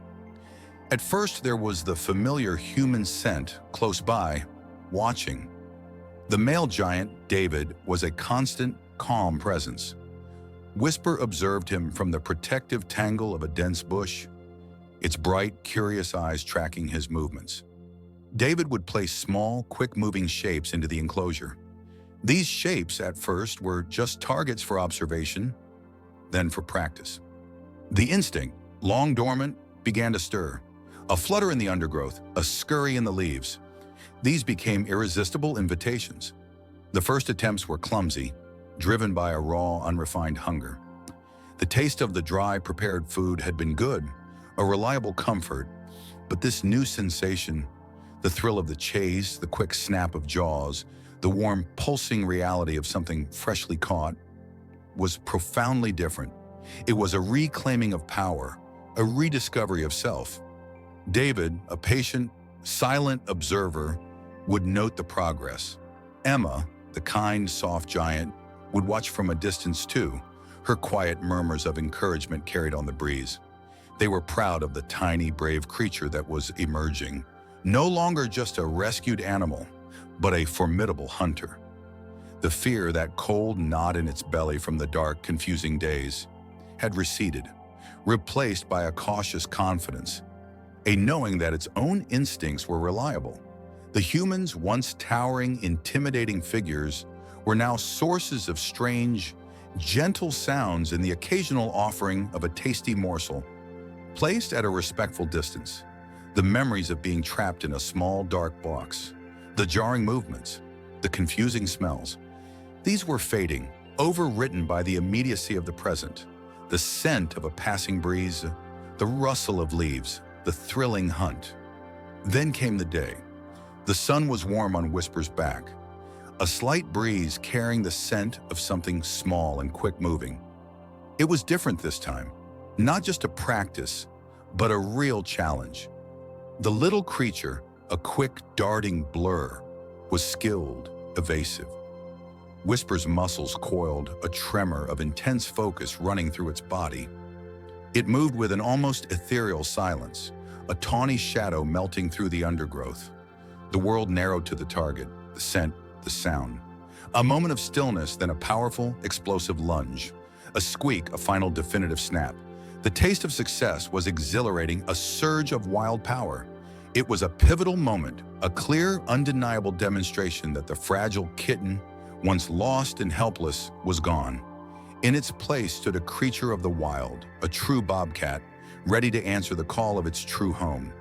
At first, there was the familiar human scent close by, watching. The male giant, David, was a constant, calm presence. Whisper observed him from the protective tangle of a dense bush, its bright, curious eyes tracking his movements. David would place small, quick-moving shapes into the enclosure. These shapes, at first, were just targets for observation, then for practice. The instinct, long dormant, began to stir. A flutter in the undergrowth, a scurry in the leaves. These became irresistible invitations. The first attempts were clumsy, driven by a raw, unrefined hunger. The taste of the dry, prepared food had been good, a reliable comfort, but this new sensation, the thrill of the chase, the quick snap of jaws, the warm, pulsing reality of something freshly caught, was profoundly different. It was a reclaiming of power, a rediscovery of self. David, a patient, silent observer, would note the progress. Emma, the kind, soft giant, would watch from a distance too, her quiet murmurs of encouragement carried on the breeze. They were proud of the tiny, brave creature that was emerging, no longer just a rescued animal, but a formidable hunter. The fear, that cold knot in its belly from the dark, confusing days, had receded, replaced by a cautious confidence, a knowing that its own instincts were reliable. The humans, once towering, intimidating figures, were now sources of strange, gentle sounds and the occasional offering of a tasty morsel, placed at a respectful distance. The memories of being trapped in a small, dark box, the jarring movements, the confusing smells, these were fading, overwritten by the immediacy of the present, the scent of a passing breeze, the rustle of leaves, the thrilling hunt. Then came the day. The sun was warm on Whisper's back, a slight breeze carrying the scent of something small and quick-moving. It was different this time, not just a practice, but a real challenge. The little creature, a quick, darting blur, was skilled, evasive. Whisper's muscles coiled, a tremor of intense focus running through its body. It moved with an almost ethereal silence, a tawny shadow melting through the undergrowth. The world narrowed to the target, the scent, the sound. A moment of stillness, then a powerful, explosive lunge. A squeak, a final definitive snap. The taste of success was exhilarating, a surge of wild power. It was a pivotal moment, a clear, undeniable demonstration that the fragile kitten, once lost and helpless, was gone. In its place stood a creature of the wild, a true bobcat, ready to answer the call of its true home.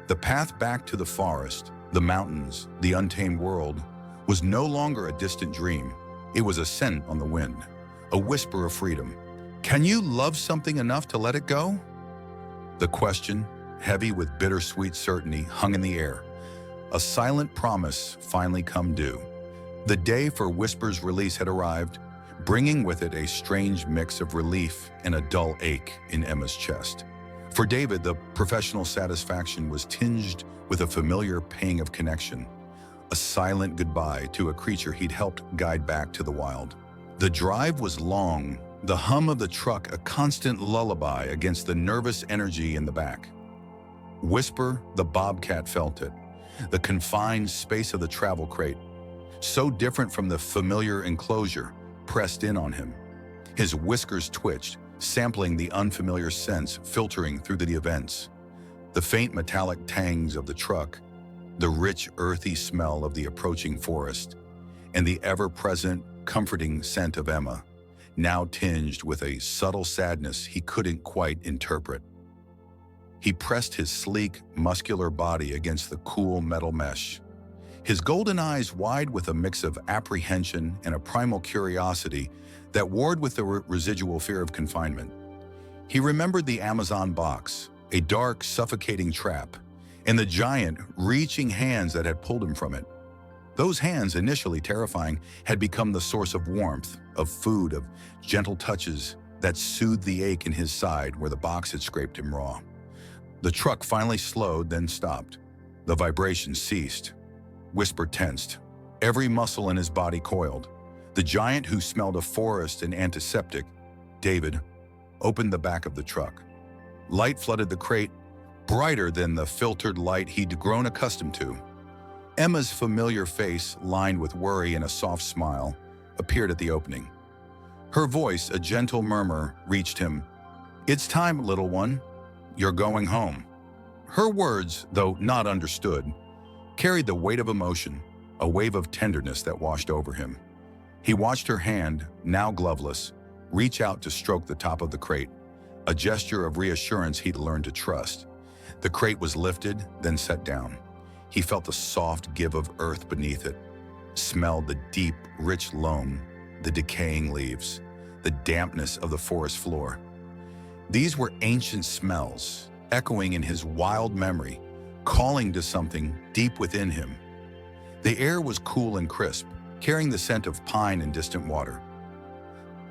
The path back to the forest, the mountains, the untamed world, was no longer a distant dream. It was a scent on the wind, a whisper of freedom. Can you love something enough to let it go? The question, heavy with bittersweet certainty, hung in the air. A silent promise finally come due. The day for Whisper's release had arrived, bringing with it a strange mix of relief and a dull ache in Emma's chest. For David, the professional satisfaction was tinged with a familiar pang of connection, a silent goodbye to a creature he'd helped guide back to the wild. The drive was long, the hum of the truck a constant lullaby against the nervous energy in the back. Whisper, the bobcat, felt it, the confined space of the travel crate, so different from the familiar enclosure, pressed in on him. His whiskers twitched, sampling the unfamiliar scents filtering through the events. The faint metallic tangs of the truck, the rich earthy smell of the approaching forest, and the ever-present comforting scent of Emma, now tinged with a subtle sadness he couldn't quite interpret. He pressed his sleek, muscular body against the cool metal mesh, his golden eyes wide with a mix of apprehension and a primal curiosity that warred with the residual fear of confinement. He remembered the Amazon box, a dark, suffocating trap, and the giant, reaching hands that had pulled him from it. Those hands, initially terrifying, had become the source of warmth, of food, of gentle touches that soothed the ache in his side where the box had scraped him raw. The truck finally slowed, then stopped. The vibration ceased. Whisper tensed. Every muscle in his body coiled. The giant, who smelled of forest and antiseptic, David, opened the back of the truck. Light flooded the crate, brighter than the filtered light he'd grown accustomed to. Emma's familiar face, lined with worry and a soft smile, appeared at the opening. Her voice, a gentle murmur, reached him. "It's time, little one. You're going home." Her words, though not understood, carried the weight of emotion, a wave of tenderness that washed over him. He watched her hand, now gloveless, reach out to stroke the top of the crate, a gesture of reassurance he'd learned to trust. The crate was lifted, then set down. He felt the soft give of earth beneath it, smelled the deep, rich loam, the decaying leaves, the dampness of the forest floor. These were ancient smells, echoing in his wild memory, calling to something deep within him. The air was cool and crisp, carrying the scent of pine and distant water.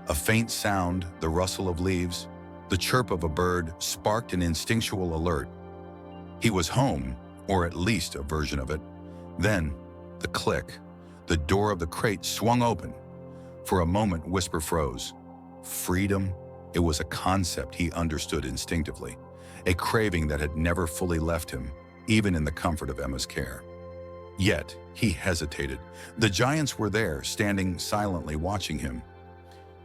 A faint sound, the rustle of leaves, the chirp of a bird, sparked an instinctual alert. He was home, or at least a version of it. Then, the click. The door of the crate swung open. For a moment, Whisper froze. Freedom? It was a concept he understood instinctively, a craving that had never fully left him, even in the comfort of Emma's care. Yet, he hesitated. The giants were there, standing silently watching him.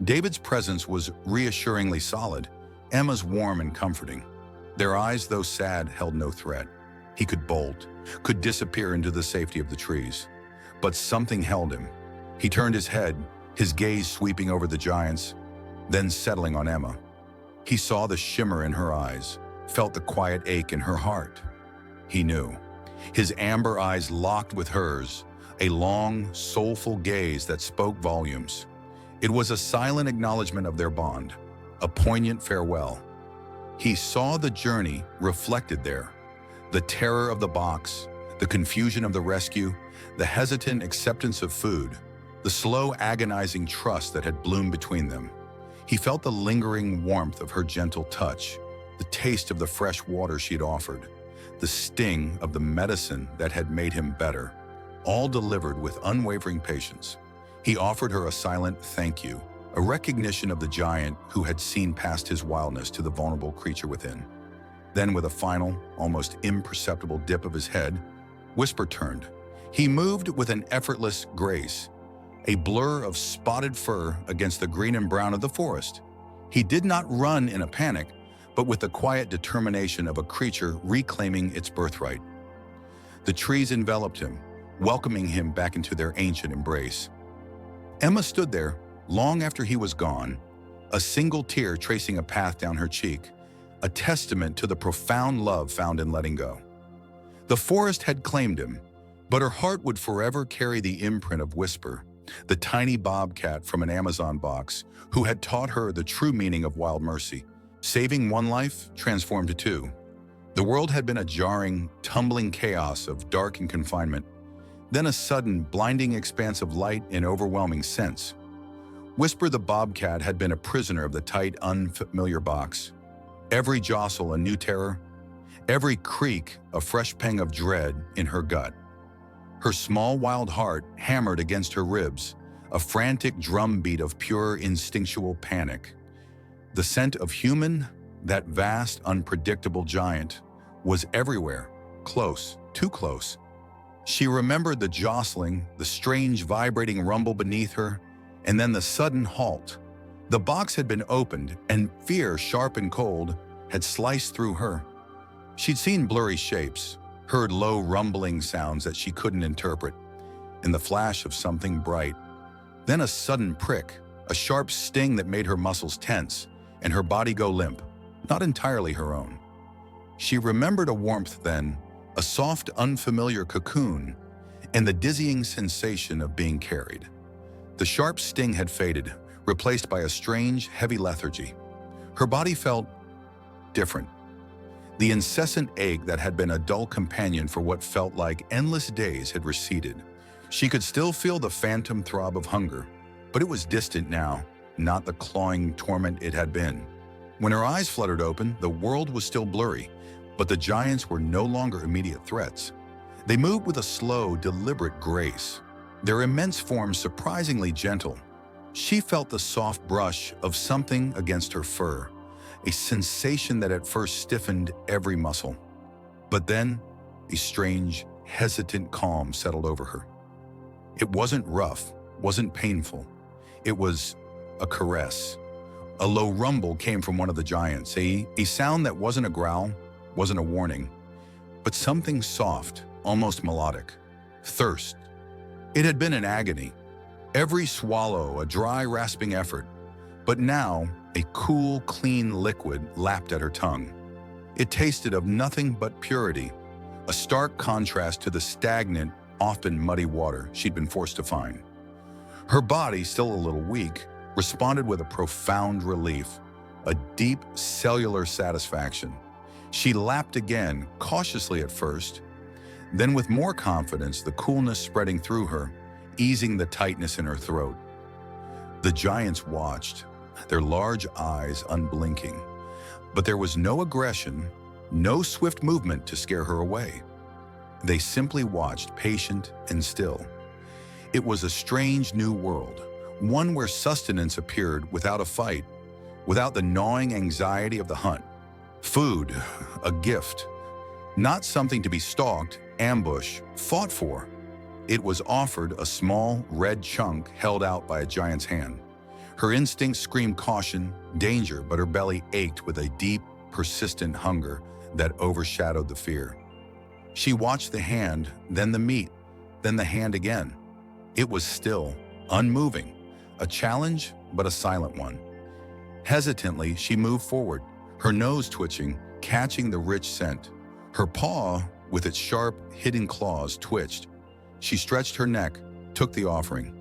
David's presence was reassuringly solid, Emma's warm and comforting. Their eyes, though sad, held no threat. He could bolt, could disappear into the safety of the trees. But something held him. He turned his head, his gaze sweeping over the giants, then settling on Emma. He saw the shimmer in her eyes, felt the quiet ache in her heart. He knew. His amber eyes locked with hers, a long, soulful gaze that spoke volumes. It was a silent acknowledgement of their bond, a poignant farewell. He saw the journey reflected there, the terror of the box, the confusion of the rescue, the hesitant acceptance of food, the slow, agonizing trust that had bloomed between them. He felt the lingering warmth of her gentle touch, the taste of the fresh water she'd offered, the sting of the medicine that had made him better, all delivered with unwavering patience. He offered her a silent thank you, a recognition of the giant who had seen past his wildness to the vulnerable creature within. Then, with a final, almost imperceptible dip of his head, Whisper turned. He moved with an effortless grace, a blur of spotted fur against the green and brown of the forest. He did not run in a panic, but with the quiet determination of a creature reclaiming its birthright. The trees enveloped him, welcoming him back into their ancient embrace. Emma stood there, long after he was gone, a single tear tracing a path down her cheek, a testament to the profound love found in letting go. The forest had claimed him, but her heart would forever carry the imprint of Whisper, the tiny bobcat from an Amazon box who had taught her the true meaning of wild mercy. Saving one life transformed two. The world had been a jarring, tumbling chaos of dark and confinement, then a sudden, blinding expanse of light and overwhelming sense. Whisper the bobcat had been a prisoner of the tight, unfamiliar box. Every jostle a new terror, every creak a fresh pang of dread in her gut. Her small, wild heart hammered against her ribs, a frantic drumbeat of pure, instinctual panic. The scent of human, that vast, unpredictable giant, was everywhere, close, too close. She remembered the jostling, the strange, vibrating rumble beneath her, and then the sudden halt. The box had been opened, and fear, sharp and cold, had sliced through her. She'd seen blurry shapes, heard low rumbling sounds that she couldn't interpret, in the flash of something bright. Then a sudden prick, a sharp sting that made her muscles tense, and her body go limp, not entirely her own. She remembered a warmth then, a soft, unfamiliar cocoon, and the dizzying sensation of being carried. The sharp sting had faded, replaced by a strange, heavy lethargy. Her body felt different. The incessant ache that had been a dull companion for what felt like endless days had receded. She could still feel the phantom throb of hunger, but it was distant now, not the clawing torment it had been. When her eyes fluttered open, the world was still blurry, but the giants were no longer immediate threats. They moved with a slow, deliberate grace, their immense forms surprisingly gentle. She felt the soft brush of something against her fur, a sensation that at first stiffened every muscle. But then, a strange, hesitant calm settled over her. It wasn't rough, wasn't painful. It was a caress. A low rumble came from one of the giants, a sound that wasn't a growl, wasn't a warning, but something soft, almost melodic. Thirst. It had been an agony. Every swallow a dry, rasping effort. But now, a cool, clean liquid lapped at her tongue. It tasted of nothing but purity, a stark contrast to the stagnant, often muddy water she'd been forced to find. Her body, still a little weak, responded with a profound relief, a deep cellular satisfaction. She lapped again, cautiously at first, then with more confidence, the coolness spreading through her, easing the tightness in her throat. The giants watched, their large eyes unblinking, but there was no aggression, no swift movement to scare her away. They simply watched, patient and still. It was a strange new world, one where sustenance appeared without a fight, without the gnawing anxiety of the hunt. Food, a gift, not something to be stalked, ambushed, fought for. It was offered, a small, red chunk held out by a giant's hand. Her instincts screamed caution, danger, but her belly ached with a deep, persistent hunger that overshadowed the fear. She watched the hand, then the meat, then the hand again. It was still, unmoving, a challenge, but a silent one. Hesitantly, she moved forward, her nose twitching, catching the rich scent. Her paw, with its sharp, hidden claws, twitched. She stretched her neck, took the offering.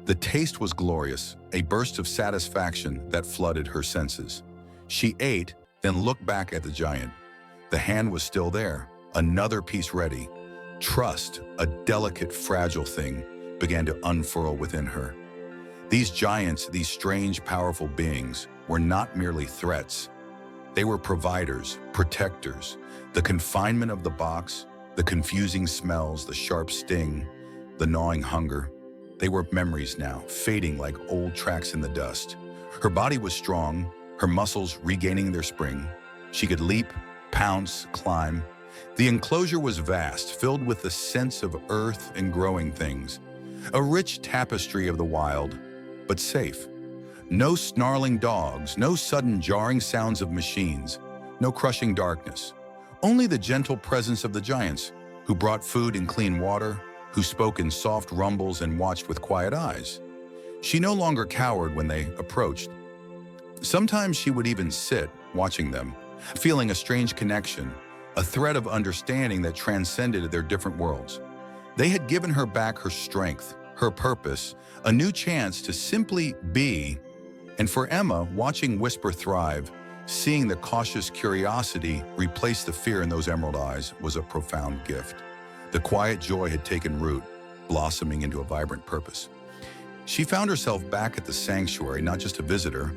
The taste was glorious, a burst of satisfaction that flooded her senses. She ate, then looked back at the giant. The hand was still there, another piece ready. Trust, a delicate, fragile thing, began to unfurl within her. These giants, these strange, powerful beings, were not merely threats. They were providers, protectors. The confinement of the box, the confusing smells, the sharp sting, the gnawing hunger. They were memories now, fading like old tracks in the dust. Her body was strong, her muscles regaining their spring. She could leap, pounce, climb. The enclosure was vast, filled with the sense of earth and growing things. A rich tapestry of the wild, but safe. No snarling dogs, no sudden jarring sounds of machines, no crushing darkness. Only the gentle presence of the giants, who brought food and clean water, who spoke in soft rumbles and watched with quiet eyes. She no longer cowered when they approached. Sometimes she would even sit, watching them, feeling a strange connection, a thread of understanding that transcended their different worlds. They had given her back her strength, her purpose, a new chance to simply be. And for Emma, watching Whisper thrive, seeing the cautious curiosity replace the fear in those emerald eyes was a profound gift. The quiet joy had taken root, blossoming into a vibrant purpose. She found herself back at the sanctuary, not just a visitor,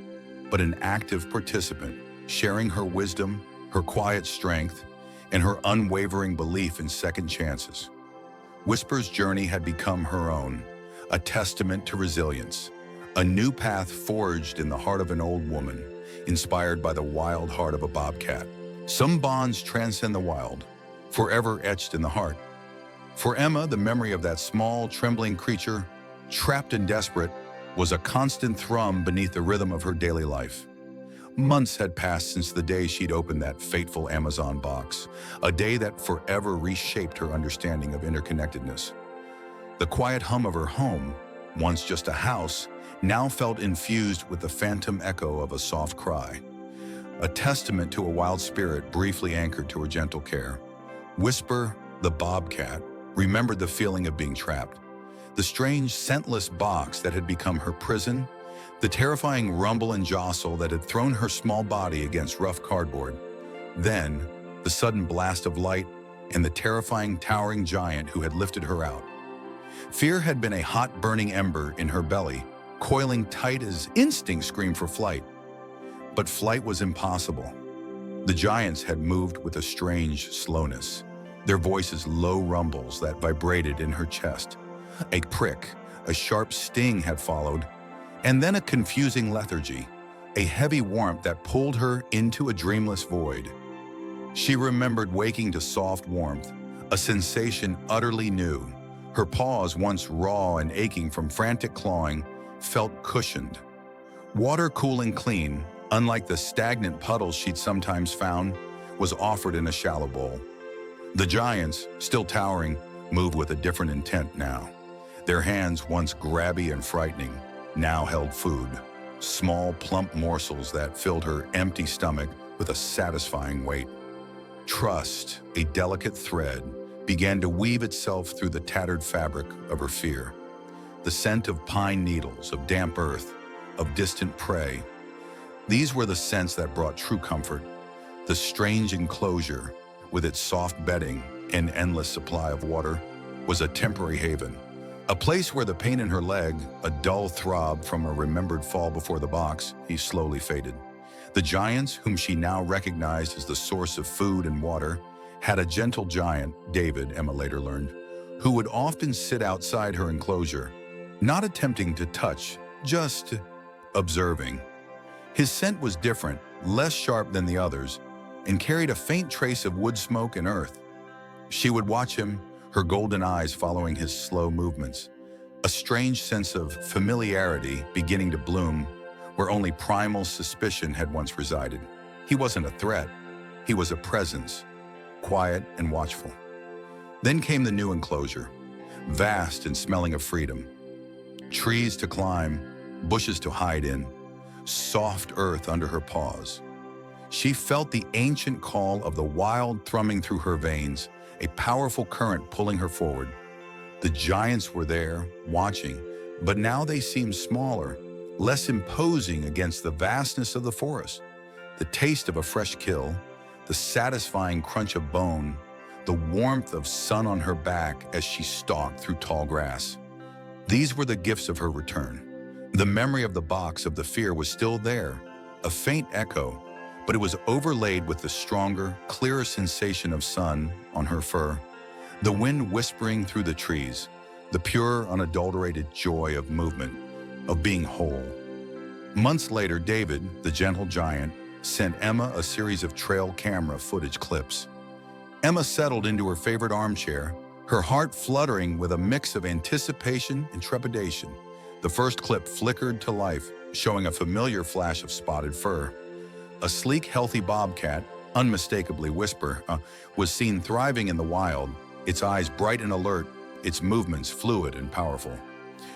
but an active participant, sharing her wisdom, her quiet strength, and her unwavering belief in second chances. Whisper's journey had become her own, a testament to resilience, a new path forged in the heart of an old woman, inspired by the wild heart of a bobcat. Some bonds transcend the wild, forever etched in the heart. For Emma, the memory of that small, trembling creature, trapped and desperate, was a constant thrum beneath the rhythm of her daily life. Months had passed since the day she'd opened that fateful Amazon box, a day that forever reshaped her understanding of interconnectedness. The quiet hum of her home, once just a house, now felt infused with the phantom echo of a soft cry, a testament to a wild spirit briefly anchored to her gentle care. Whisper, the bobcat, remembered the feeling of being trapped, the strange, scentless box that had become her prison, the terrifying rumble and jostle that had thrown her small body against rough cardboard. Then, the sudden blast of light and the terrifying, towering giant who had lifted her out. Fear had been a hot, burning ember in her belly, coiling tight as instinct screamed for flight. But flight was impossible. The giants had moved with a strange slowness, their voices low rumbles that vibrated in her chest. A prick, a sharp sting had followed, and then a confusing lethargy, a heavy warmth that pulled her into a dreamless void. She remembered waking to soft warmth, a sensation utterly new. Her paws, once raw and aching from frantic clawing, felt cushioned. Water cool and clean, unlike the stagnant puddles she'd sometimes found, was offered in a shallow bowl. The giants, still towering, moved with a different intent now. Their hands, once grabby and frightening, now held food, small, plump morsels that filled her empty stomach with a satisfying weight. Trust, a delicate thread, began to weave itself through the tattered fabric of her fear. The scent of pine needles, of damp earth, of distant prey. These were the scents that brought true comfort. The strange enclosure, with its soft bedding and endless supply of water, was a temporary haven. A place where the pain in her leg, a dull throb from a remembered fall before the box, he slowly faded. The giants, whom she now recognized as the source of food and water, had a gentle giant, David, Emma later learned, who would often sit outside her enclosure, not attempting to touch, just observing. His scent was different, less sharp than the others, and carried a faint trace of wood smoke and earth. She would watch him, her golden eyes following his slow movements, a strange sense of familiarity beginning to bloom where only primal suspicion had once resided. He wasn't a threat, he was a presence, quiet and watchful. Then came the new enclosure, vast and smelling of freedom. Trees to climb, bushes to hide in, soft earth under her paws. She felt the ancient call of the wild thrumming through her veins, a powerful current pulling her forward. The giants were there, watching, but now they seemed smaller, less imposing against the vastness of the forest. The taste of a fresh kill, the satisfying crunch of bone, the warmth of sun on her back as she stalked through tall grass. These were the gifts of her return. The memory of the box of the fear was still there, a faint echo, but it was overlaid with the stronger, clearer sensation of sun on her fur, the wind whispering through the trees, the pure, unadulterated joy of movement, of being whole. Months later, David, the gentle giant, sent Emma a series of trail camera footage clips. Emma settled into her favorite armchair, her heart fluttering with a mix of anticipation and trepidation. The first clip flickered to life, showing a familiar flash of spotted fur. A sleek, healthy bobcat, unmistakably Whisper, was seen thriving in the wild, its eyes bright and alert, its movements fluid and powerful.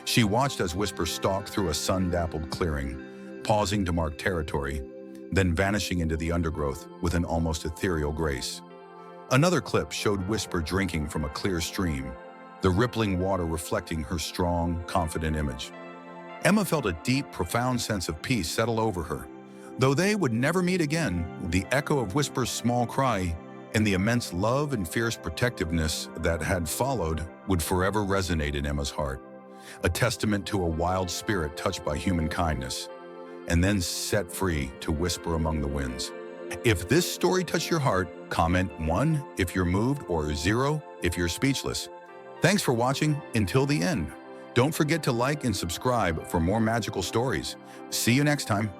She watched as Whisper stalked through a sun-dappled clearing, pausing to mark territory, then vanishing into the undergrowth with an almost ethereal grace. Another clip showed Whisper drinking from a clear stream, the rippling water reflecting her strong, confident image. Emma felt a deep, profound sense of peace settle over her. Though they would never meet again, the echo of Whisper's small cry and the immense love and fierce protectiveness that had followed would forever resonate in Emma's heart, a testament to a wild spirit touched by human kindness, and then set free to whisper among the winds. If this story touched your heart, comment 1 if you're moved or 0 if you're speechless. Thanks for watching until the end. Don't forget to like and subscribe for more magical stories. See you next time.